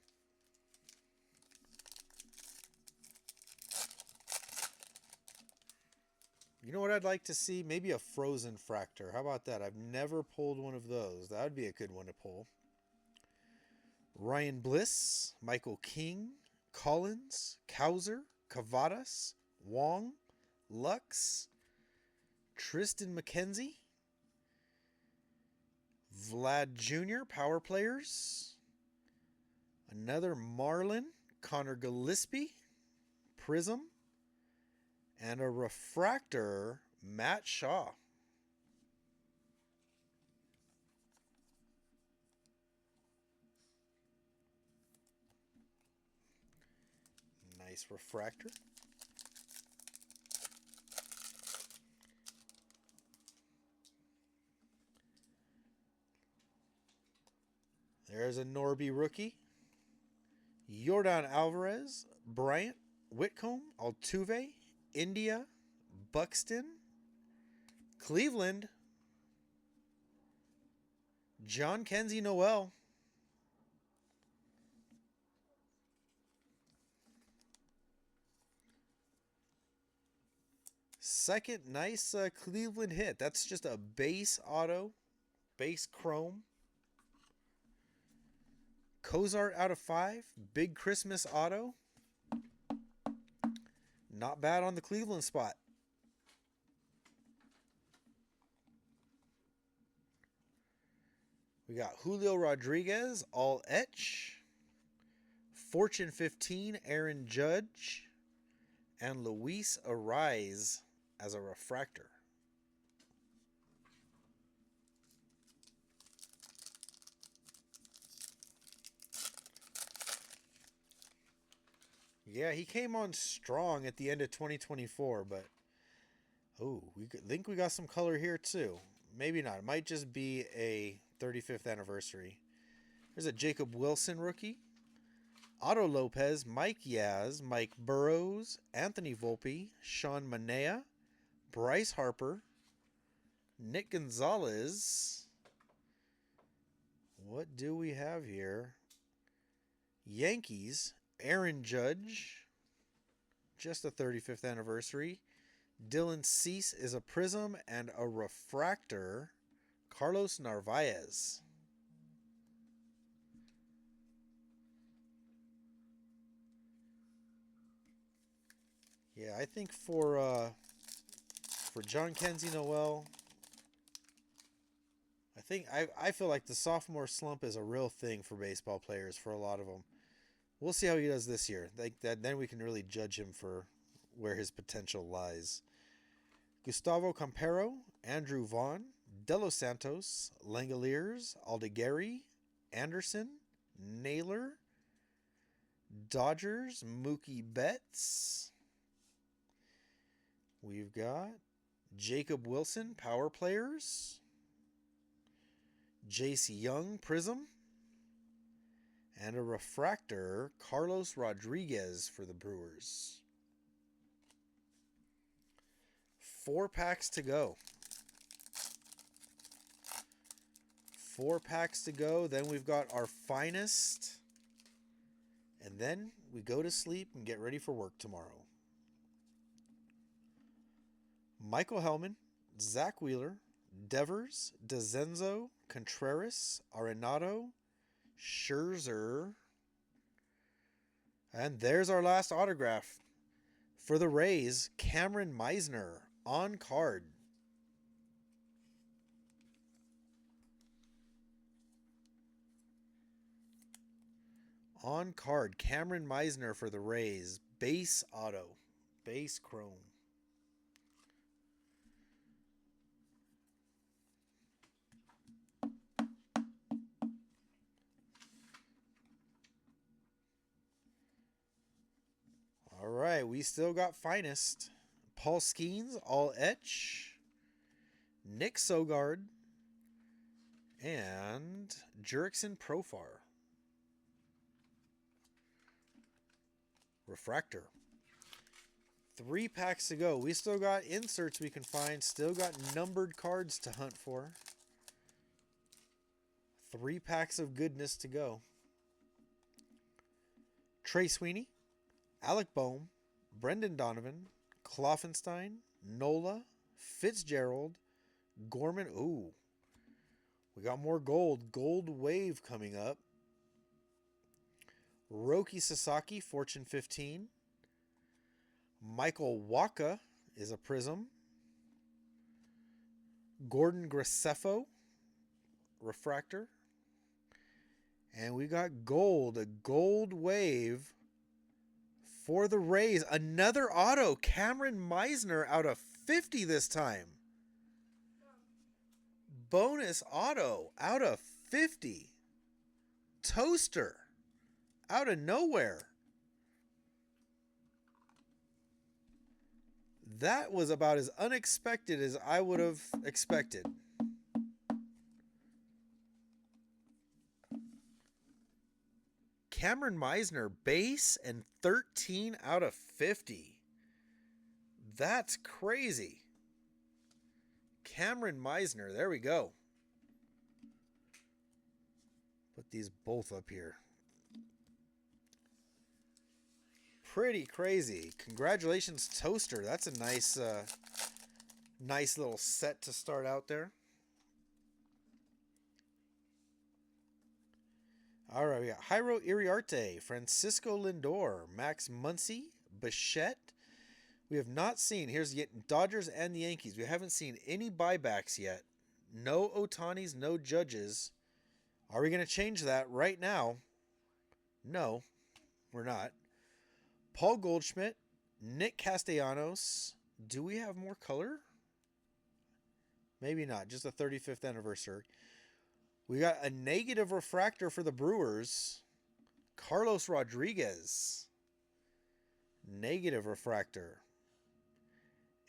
Speaker 1: You know what I'd like to see? Maybe a frozen fractor. How about that? I've never pulled one of those. That would be a good one to pull. Ryan Bliss, Michael King, Collins, Cowser, Cavadas, Wong, Lux, Tristan McKenzie, Vlad Jr., power players. Another Marlin, Connor Gillespie, Prism. And a refractor, Matt Shaw. Nice refractor. There's a Norby rookie. Yordan Alvarez, Bryant, Whitcomb, Altuve, India, Buxton, Cleveland, John Kenzie Noel. Second nice Cleveland hit. That's just a base auto Base Chrome. Cozart out of 5. Big Christmas auto. Not bad on the Cleveland spot. We got Julio Rodriguez, all etch. Fortune 15, Aaron Judge. And Luis Ariz as a refractor. Yeah, he came on strong at the end of 2024, but oh, we think we got some color here too. Maybe not. It might just be a 35th anniversary. There's a Jacob Wilson rookie. Otto Lopez, Mike Yaz, Mike Burrows, Anthony Volpe, Sean Manea, Bryce Harper, Nick Gonzalez. What do we have here? Yankees, Aaron Judge, just a 35th anniversary. Dylan Cease is a prism and a refractor. Carlos Narvaez. Yeah, I think for John Kenzie Noel, I feel like the sophomore slump is a real thing for baseball players for a lot of them. We'll see how he does this year. Then we can really judge him for where his potential lies. Gustavo Campero, Andrew Vaughn, De Los Santos, Langoliers, Aldegari, Anderson, Naylor, Dodgers, Mookie Betts. We've got Jacob Wilson, Power Players. Jace Young, Prism. And a refractor, Carlos Rodriguez for the Brewers. 4 packs to go. 4 packs to go. Then we've got our finest. And then we go to sleep and get ready for work tomorrow. Michael Hellman, Zach Wheeler, Devers, DeZenzo, Contreras, Arenado, Scherzer. And there's our last autograph. For the Rays, Cameron Meisner on card. On card, Cameron Meisner for the Rays. Base auto. Base chrome. All right, we still got finest. Paul Skeens, all etch. Nick Sogard. And Jurickson Profar. Refractor. 3 packs to go. We still got inserts we can find. Still got numbered cards to hunt for. 3 packs of goodness to go. Trey Sweeney, Alec Boehm, Brendan Donovan, Kloffenstein, Nola, Fitzgerald, Gorman. Ooh, we got more gold. Gold wave coming up. Roki Sasaki, Fortune 15. Michael Waka is a prism. Gordon Graceffo, refractor. And we got gold, a gold wave for the Rays. Another auto, Cameron Meisner out of 50 this time. Bonus auto out of 50. Toaster out of nowhere. That was about as unexpected as I would have expected. Cameron Meisner, base and 13 out of 50. That's crazy. Cameron Meisner, there we go. Put these both up here. Pretty crazy. Congratulations, Toaster. That's a nice, nice little set to start out there. All right, we got Jairo Iriarte, Francisco Lindor, Max Muncy, Bichette. We have not seen, here's the Dodgers and the Yankees. We haven't seen any buybacks yet. No Otanis, no Judges. Are we going to change that right now? No, we're not. Paul Goldschmidt, Nick Castellanos. Do we have more color? Maybe not. Just the 35th anniversary. We got a negative refractor for the Brewers. Carlos Rodriguez. Negative refractor.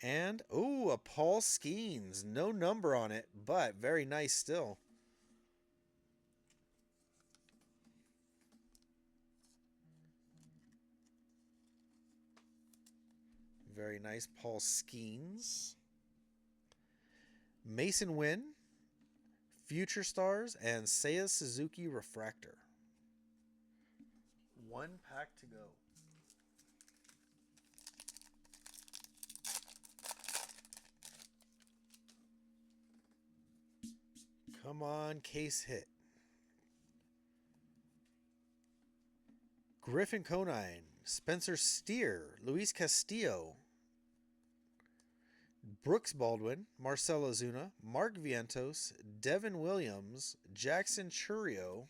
Speaker 1: And, oh, a Paul Skeens. No number on it, but very nice still. Very nice Paul Skeens. Mason Wynn, Future Stars, and Seiya Suzuki Refractor. One pack to go. Come on, case hit. Griffin Conine, Spencer Steer, Luis Castillo, Brooks Baldwin, Marcell Ozuna, Mark Vientos, Devin Williams, Jackson Chourio.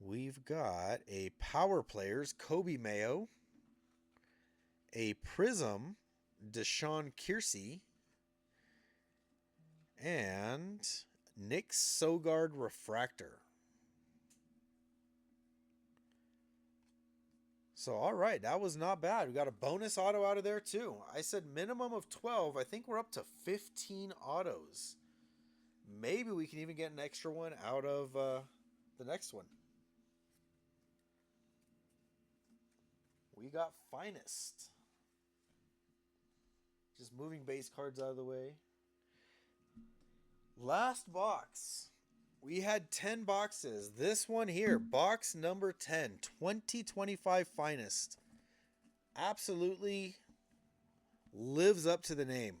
Speaker 1: We've got a Power Players, Kobe Mayo, a Prism, Deshaun Kiersey, and Nick Sogard Refractor. So, all right, that was not bad. We got a bonus auto out of there, too. I said minimum of 12. I think we're up to 15 autos. Maybe we can even get an extra one out of the next one. We got Finest. Just moving base cards out of the way. Last box. We had 10 boxes. This one here, box number 10, 2025 Finest. Absolutely lives up to the name.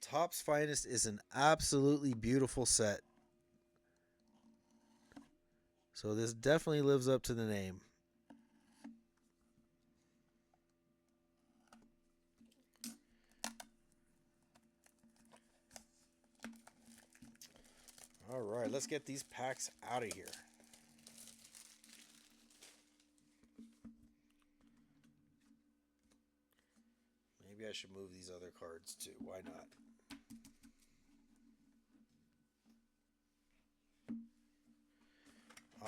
Speaker 1: Topps Finest is an absolutely beautiful set. So this definitely lives up to the name. All right, let's get these packs out of here. Maybe I should move these other cards too. Why not?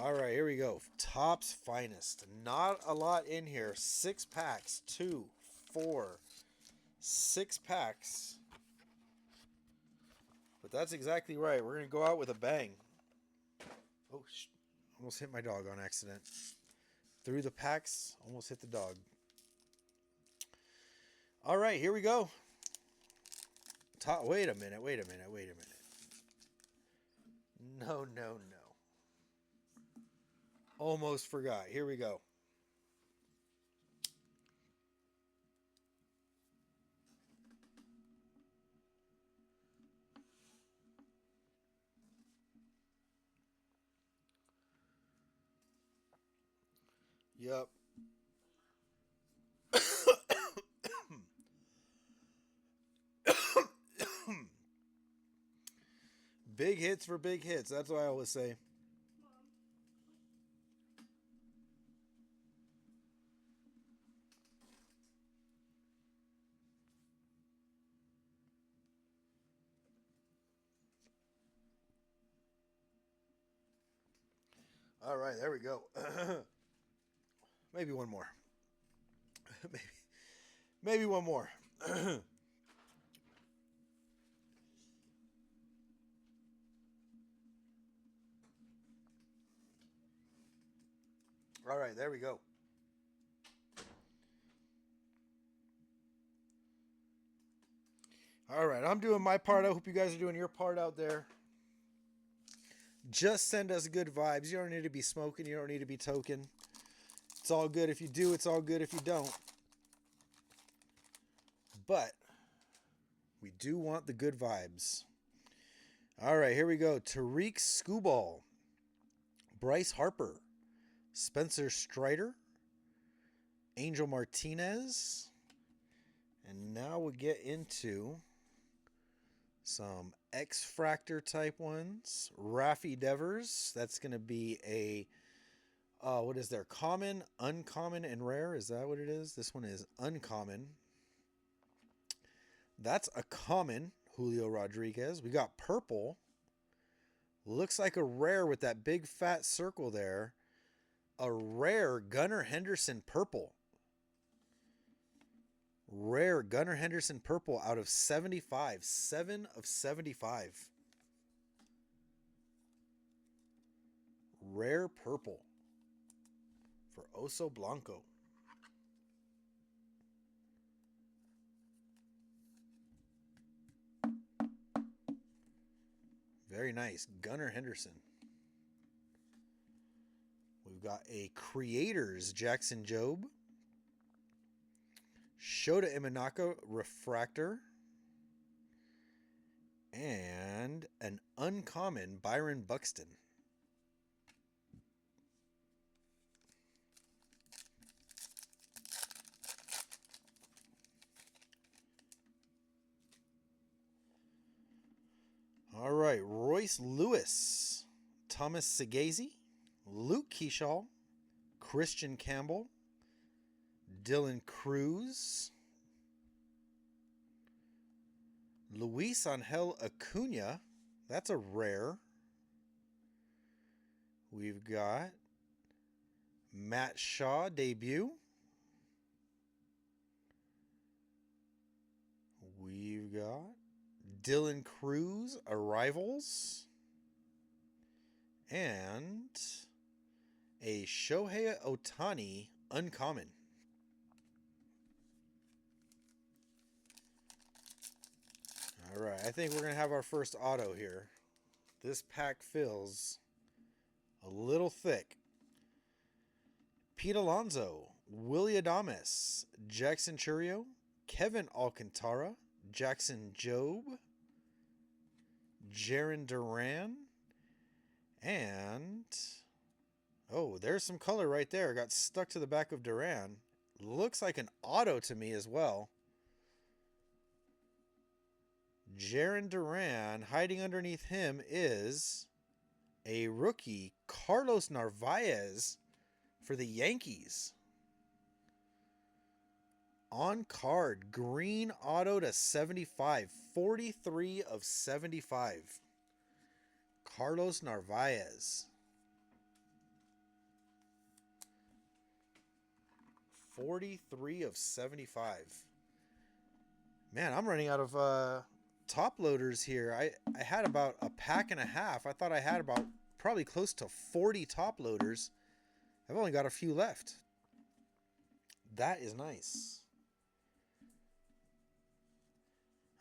Speaker 1: All right, here we go. Topps Finest. Not a lot in here. 6 packs. 2, 4, 6 packs. But that's exactly right. We're going to go out with a bang. Oh, almost hit my dog on accident. Through the packs, almost hit the dog. All right, here we go. Wait a minute. No. Almost forgot. Here we go. Yep. Big hits for big hits. That's what I always say. All right, there we go. Maybe one more. Maybe one more. All right, there we go. All right, I'm doing my part. I hope you guys are doing your part out there. Just send us good vibes. You don't need to be smoking. You don't need to be token. It's all good if you do. It's all good if you don't. But we do want the good vibes. All right, here we go. Tariq Skubal, Bryce Harper, Spencer Strider, Angel Martinez. And now we get into some X-Fractor type ones. Rafi Devers, that's going to be a, what is there? Common, uncommon, and rare. Is that what it is? This one is uncommon. That's a common Julio Rodriguez. We got purple. Looks like a rare with that big fat circle there. A rare Gunnar Henderson purple. Rare Gunnar Henderson purple out of 75. 7 of 75. Rare purple for Oso Blanco. Very nice. Gunnar Henderson. We've got a Creators Jackson Jobe. Shota Imanaka Refractor. And an uncommon Byron Buxton. All right, Royce Lewis, Thomas Segazy, Luke Keyshaw, Christian Campbell, Dylan Cruz, Luis Angel Acuna, that's a rare. We've got Matt Shaw debut. We've got Dylan Cruz arrivals. And a Shohei Ohtani uncommon. All right, I think we're going to have our first auto here. This pack feels a little thick. Pete Alonso, Willie Adames, Jackson Churio, Kevin Alcantara, Jackson Jobe, Jarren Duran, and oh, there's some color right there. Got stuck to the back of Duran. Looks like an auto to me as well. Jarren Duran, hiding underneath him is a rookie, Carlos Narvaez for the Yankees. On card, green auto to 75, 43 of 75. Carlos Narvaez. 43 of 75. Man, I'm running out of top loaders here. I had about a pack and a half. I thought I had about probably close to 40 top loaders. I've only got a few left. That is nice.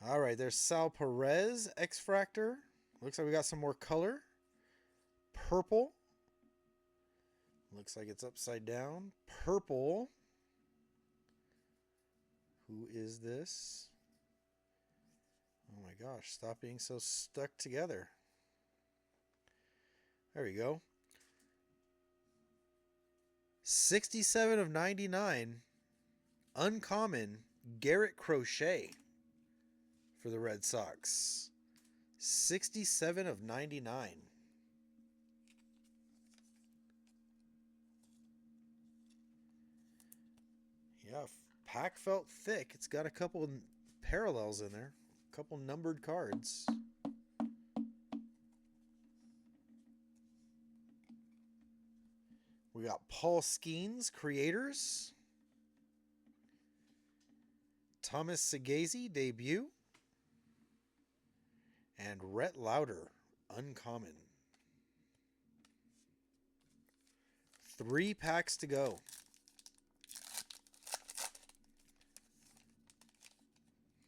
Speaker 1: All right, there's Sal Perez, X-Fractor. Looks like we got some more color. Purple. Looks like it's upside down. Purple. Who is this? Oh my gosh, stop being so stuck together. There we go. 67 of 99. Uncommon Garrett Crochet for the Red Sox. 67 of 99. Yeah, pack felt thick. It's got a couple parallels in there. A couple numbered cards. We got Paul Skeens, Creators. Thomas Segazy, debut. And Rhett Lauder, uncommon. 3 packs to go.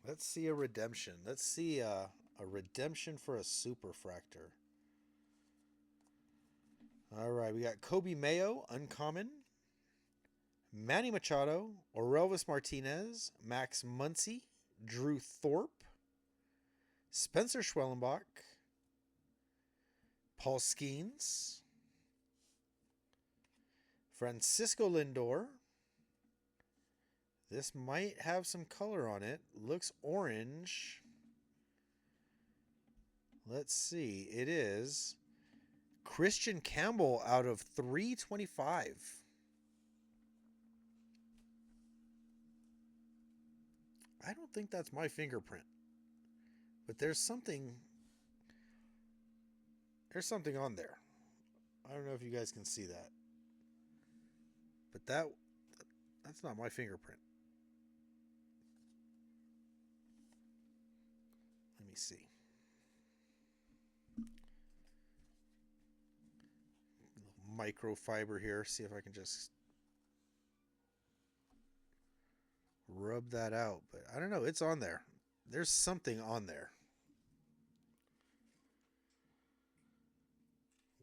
Speaker 1: Let's see a redemption. Let's see a redemption for a superfractor. All right, we got Kobe Mayo, uncommon. Manny Machado, Orelvis Martinez, Max Muncy, Drew Thorpe, Spencer Schwellenbach, Paul Skeens. Francisco Lindor. This might have some color on it. Looks orange. Let's see. It is Christian Campbell out of 325. I don't think that's my fingerprint. But there's something on there. I don't know if you guys can see that. But that's not my fingerprint. Let me see. Microfiber here. See if I can just rub that out. But I don't know. It's on there. There's something on there.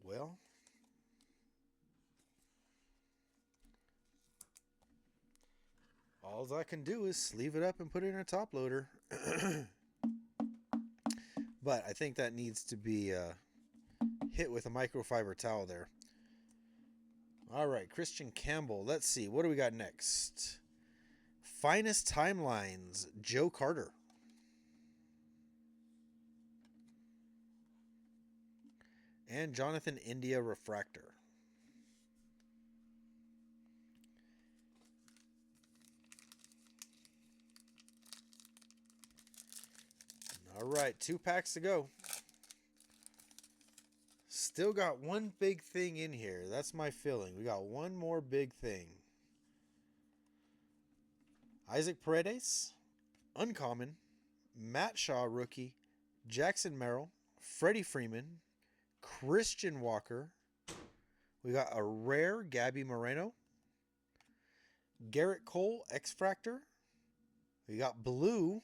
Speaker 1: Well, all I can do is sleeve it up and put it in a top loader. But I think that needs to be hit with a microfiber towel there. All right, Christian Campbell. Let's see. What do we got next? Finest Timelines, Joe Carter. And Jonathan India Refractor. All right, 2 packs to go. Still got one big thing in here. That's my feeling. We got one more big thing. Isaac Paredes, uncommon. Matt Shaw, rookie. Jackson Merrill, Freddie Freeman, Christian Walker. We got a rare Gabby Moreno. Garrett Cole, X-Fractor. We got blue.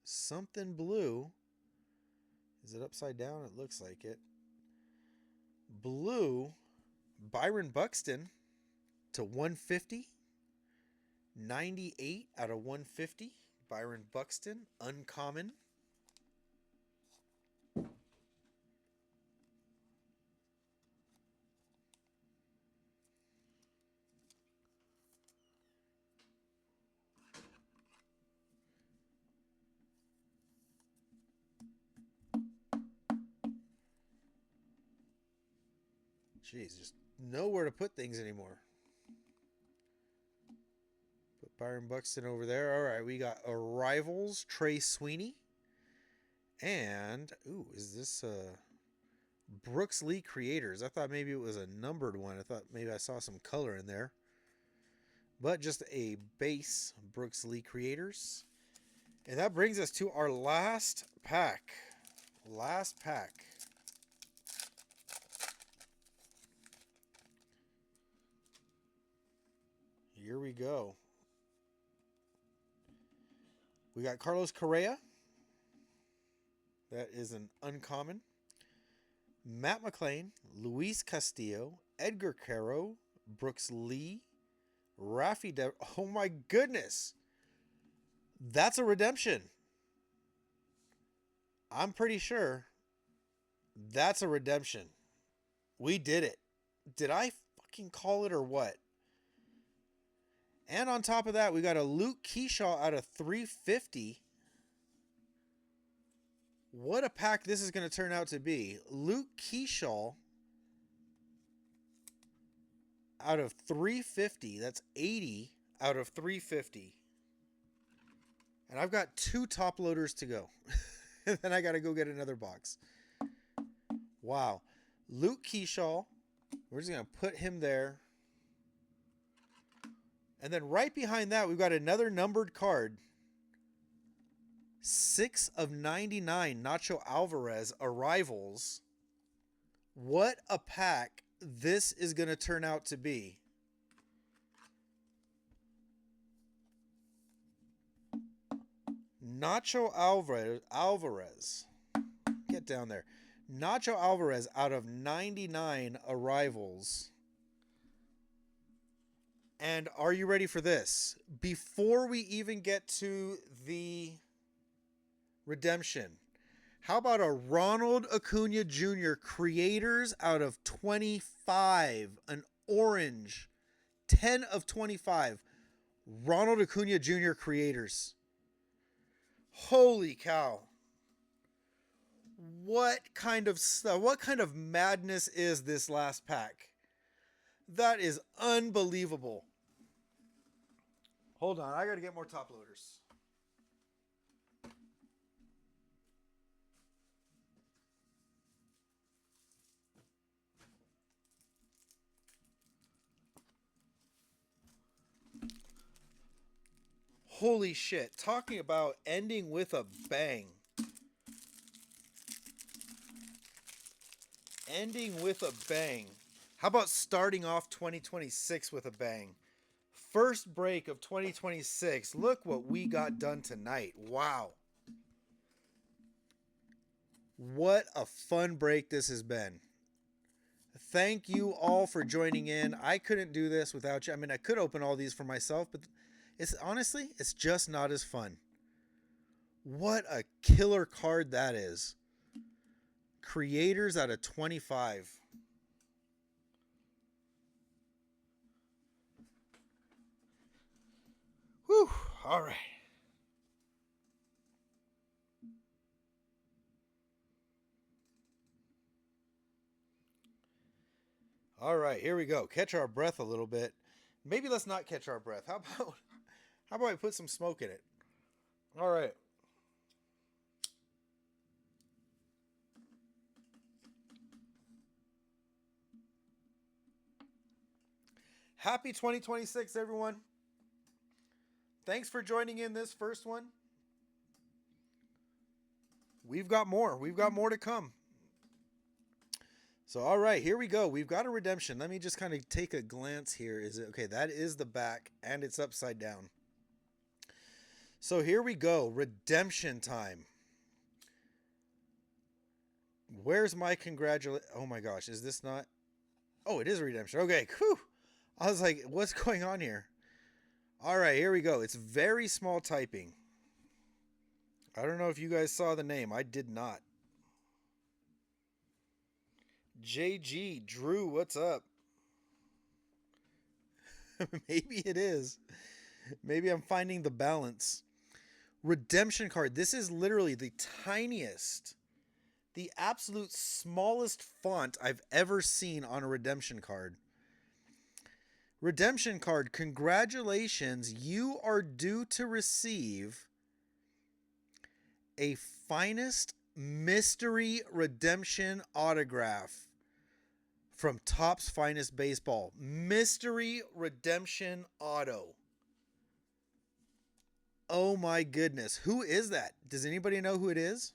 Speaker 1: Something blue. Is it upside down? It looks like it. Blue. Byron Buxton to 150. 98 out of 150. Byron Buxton, uncommon. Jeez, just nowhere to put things anymore. Put Byron Buxton over there. All right, we got Arrivals, Trey Sweeney. And, ooh, is this Brooks Lee Creators? I thought maybe it was a numbered one. I thought maybe I saw some color in there. But just a base Brooks Lee Creators. And that brings us to our last pack. Last pack. Here we go. We got Carlos Correa. That is an uncommon. Matt McClain, Luis Castillo, Edgar Caro, Brooks Lee, Rafi De... Oh my goodness. That's a redemption. I'm pretty sure that's a redemption. We did it. Did I fucking call it or what? And on top of that, we got a Luke Keyshaw out of 350. What a pack this is going to turn out to be. Luke Keyshaw out of 350. That's 80 out of 350. And I've got 2 top loaders to go. And then I got to go get another box. Wow. Luke Keyshaw. We're just going to put him there. And then right behind that, we've got another numbered card. 6 of 99, Nacho Alvarez, Arrivals. What a pack this is going to turn out to be. Nacho Alvarez. Get down there. Nacho Alvarez out of 99 Arrivals. And are you ready for this? Before we even get to the redemption, How about a Ronald Acuna Jr. Creators out of 25? An orange. 10 of 25. Ronald Acuna Jr. Creators. Holy cow. What kind of stuff? What kind of madness is this last pack? That is unbelievable. Hold on, I gotta get more top loaders. Holy shit. Talking about ending with a bang. Ending with a bang. How about starting off 2026 with a bang? First break of 2026. Look what we got done tonight. Wow. What a fun break this has been. Thank you all for joining in. I couldn't do this without you. I mean, I could open all these for myself, but it's honestly, it's just not as fun. What a killer card that is. Creators out of 25. Whew. All right. All right, here we go. Catch our breath a little bit. Maybe let's not catch our breath. How about I put some smoke in it? All right. Happy 2026, everyone. Thanks for joining in this first one. We've got more. We've got more to come. So, all right, here we go. We've got a redemption. Let me just kind of take a glance here. Is it okay? That is the back, and it's upside down. So here we go. Redemption time. Where's my oh my gosh, is this not? Oh, it is a redemption. Okay, whew. I was like, what's going on here? All right, here we go. It's very small typing. I don't know if you guys saw the name. I did not. JG, Drew, what's up? Maybe it is. Maybe I'm finding the balance. Redemption card. This is literally the tiniest, the absolute smallest font I've ever seen on a redemption card. Redemption card, congratulations. You are due to receive a finest mystery redemption autograph from Topps Finest Baseball. Mystery redemption auto. Oh my goodness. Who is that? Does anybody know who it is?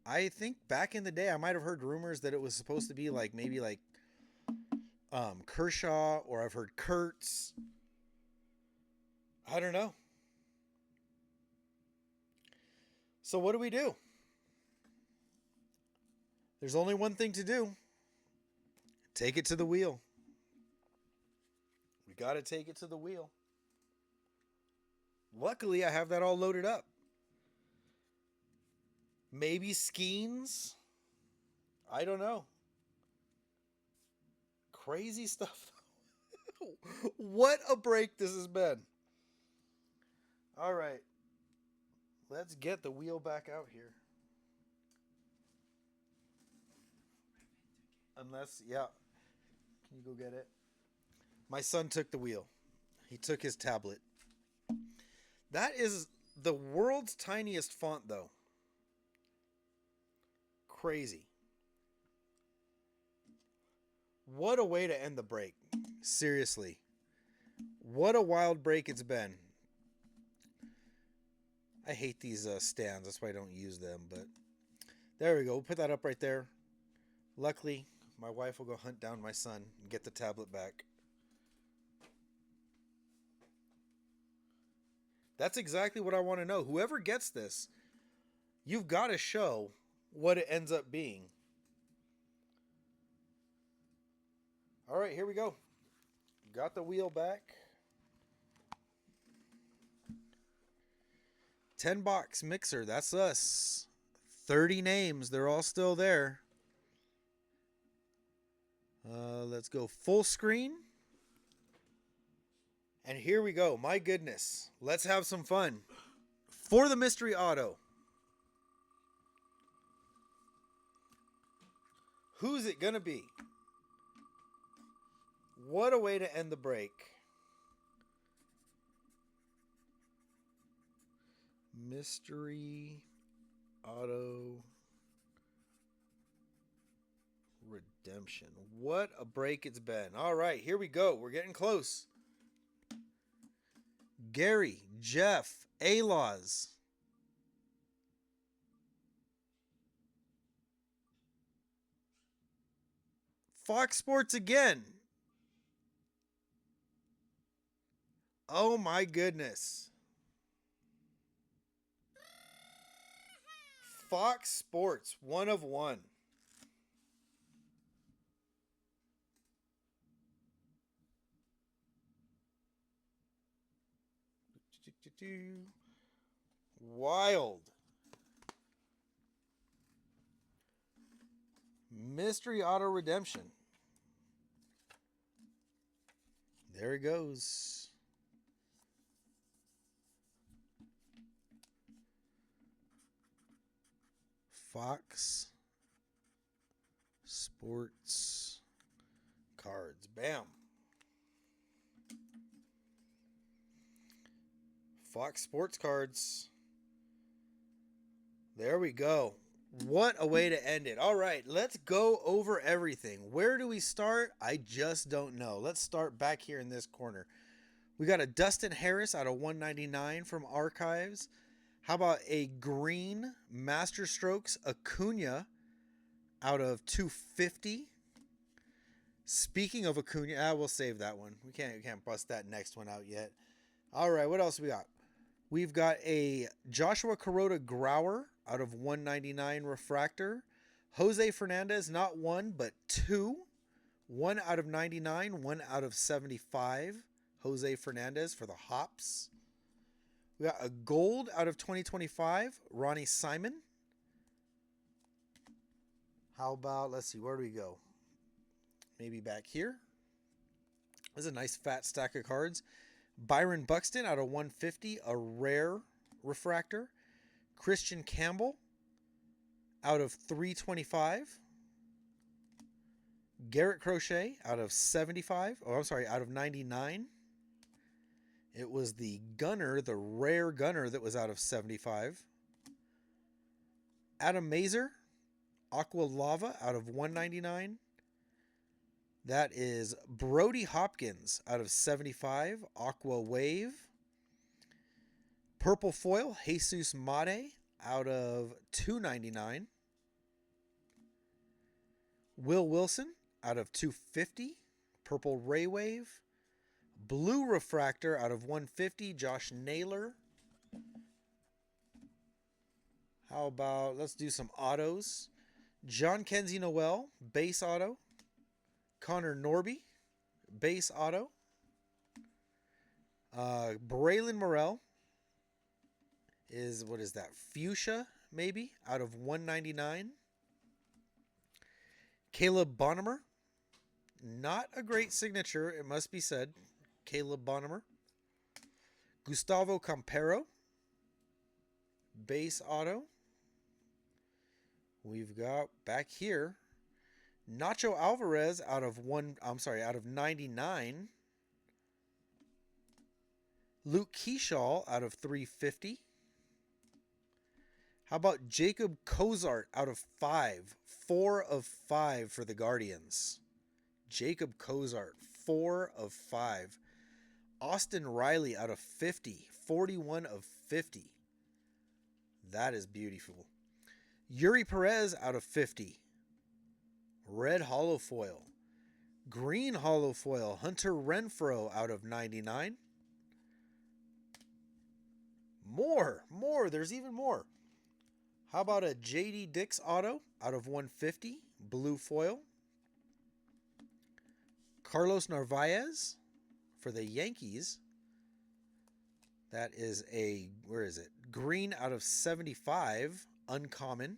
Speaker 1: I think back in the day I might have heard rumors that it was supposed to be like maybe like Kershaw, or I've heard Kurtz. I don't know. So what do we do? There's only one thing to do. Take it to the wheel. We got to take it to the wheel. Luckily, I have that all loaded up. Maybe Skeens? I don't know. Crazy stuff. What a break this has been. All right. Let's get the wheel back out here. Unless, yeah. Can you go get it? My son took the wheel. He took his tablet. That is the world's tiniest font, though. Crazy. What a way to end the break. Seriously. What a wild break it's been. I hate these stands. That's why I don't use them. But there we go. We'll put that up right there. Luckily, my wife will go hunt down my son and get the tablet back. That's exactly what I want to know. Whoever gets this, you've got to show what it ends up being. All right, here we go. Got the wheel back. 10 box mixer. That's us. 30 names. They're all still there. Let's go full screen. And here we go. My goodness. Let's have some fun. For the mystery auto. Who's it going to be? What a way to end the break. Mystery auto redemption. What a break it's been. All right, here we go. We're getting close. Gary, Jeff, Aloz. Fox Sports again. Oh my goodness. Fox Sports, 1 of 1. Wild. Mystery auto redemption. There it goes. Fox Sports cards. Bam. Fox Sports cards. There we go. What a way to end it. All right, let's go over everything. Where do we start? I just don't know. Let's start back here in this corner. We got a Dustin Harris out of 199 from Archives. How about a green Master Strokes Acuna out of 250? Speaking of Acuna, we'll save that one. We can't bust that next one out yet. All right, what else we got? We've got a Joshua Kuroda Grauer out of 199 refractor. Jose Fernandez, not 1, but 2. 1 out of 99, 1 out of 75. Jose Fernandez for the hops. We got a gold out of 2025, Ronnie Simon. How about, let's see, where do we go? Maybe back here. This is a nice fat stack of cards. Byron Buxton out of 150, a rare refractor. Christian Campbell out of 325. Garrett Crochet out of 75. Oh, I'm sorry, out of 99. It was the gunner, the rare gunner that was out of 75. Adam Mazer, Aqua Lava out of 199. That is Brody Hopkins out of 75, Aqua Wave. Purple Foil, Jesus Mate out of 299. Will Wilson out of 250, Purple Ray Wave. Blue Refractor out of 150, Josh Naylor. How about, let's do some autos. John Kenzie Noel, base auto. Connor Norby, base auto. Braylon Morrell is, what is that? Fuchsia, maybe, out of 199. Caleb Bonhomer, not a great signature, it must be said. Caleb Bonhomer. Gustavo Campero, base auto. We've got back here Nacho Alvarez out of 99. Luke Keyshaw out of 350. How about Jacob Cozart out of 5? 4 of 5 for the Guardians. Jacob Cozart, 4 of 5. Austin Riley out of 50. 41 of 50. That is beautiful. Yuri Perez out of 50. Red Hollow Foil. Green Hollow Foil. Hunter Renfroe out of 99. More. There's even more. How about a J.D. Dix auto out of 150? Blue foil. Carlos Narvaez for the Yankees. That is a, where is it? Green out of 75, uncommon.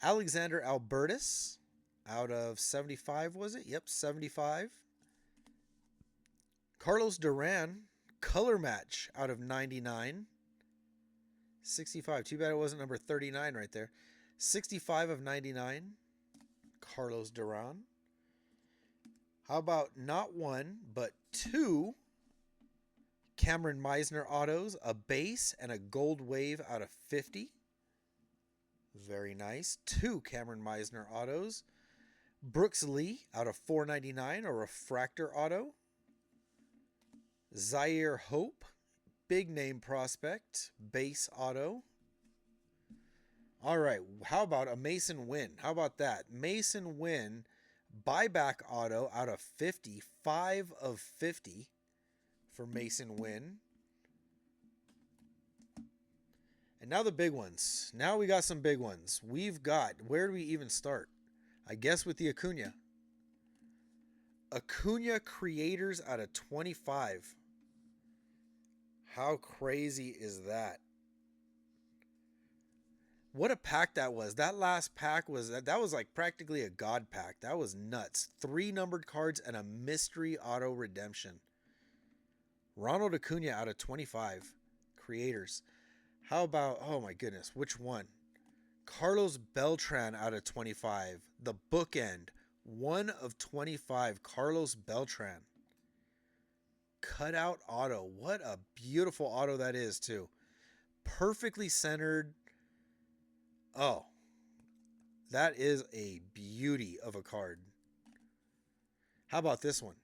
Speaker 1: Alexander Albertus out of 75, was it? Yep, 75. Carlos Duran, color match out of 99. 65. Too bad it wasn't number 39 right there. 65 of 99. Carlos Duran. How about not one, but two Cameron Meisner autos, a base and a gold wave out of 50. Very nice. Two Cameron Meisner autos. Brooks Lee out of 499, a refractor auto. Zaire Hope, big name prospect, base auto. All right, how about a Mason Wynn? How about that? Mason Wynn, buyback auto out of 50, 5 of 50 for Mason Wynn. And now the big ones. Now we got some big ones. We've got, where do we even start? I guess with the Acuna. Acuna Creators out of 25. How crazy is that? What a pack that was. That last pack was, that was like practically a god pack. That was nuts. 3 numbered cards and a mystery auto redemption. Ronald Acuna out of 25. Creators. How about, oh my goodness, which one? Carlos Beltran out of 25. The bookend. 1 of 25. Carlos Beltran. Cutout auto. What a beautiful auto that is, too. Perfectly centered. Oh, that is a beauty of a card. How about this one?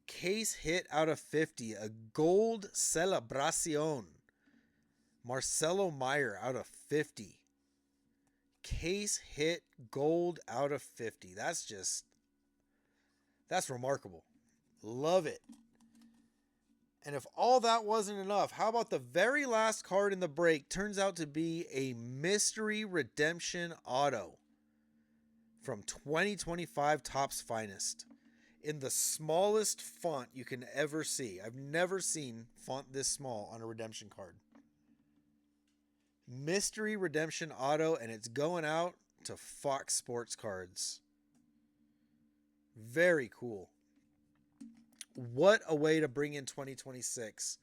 Speaker 1: Case hit out of 50. A gold Celebracion. Marcelo Meyer out of 50. Case hit gold out of 50. That's remarkable. Love it. And if all that wasn't enough, how about the very last card in the break turns out to be a mystery redemption auto from 2025 Topps Finest in the smallest font you can ever see. I've never seen font this small on a redemption card. Mystery redemption auto, and it's going out to Fox Sports Cards. Very cool. What a way to bring in 2026.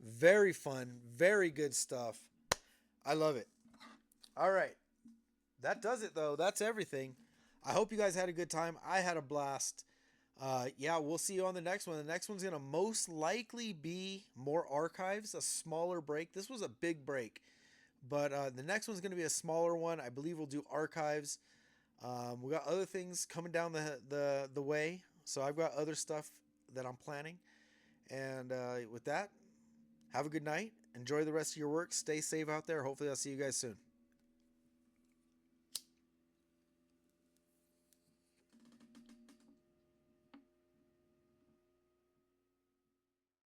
Speaker 1: Very fun. Very good stuff. I love it. All right. That does it, though. That's everything. I hope you guys had a good time. I had a blast. Yeah, we'll see you on the next one. The next one's going to most likely be more archives, a smaller break. This was a big break. But the next one's going to be a smaller one. I believe we'll do archives. We got other things coming down the way. So I've got other stuff that I'm planning. And with that, have a good night. Enjoy the rest of your work. Stay safe out there. Hopefully I'll see you guys soon.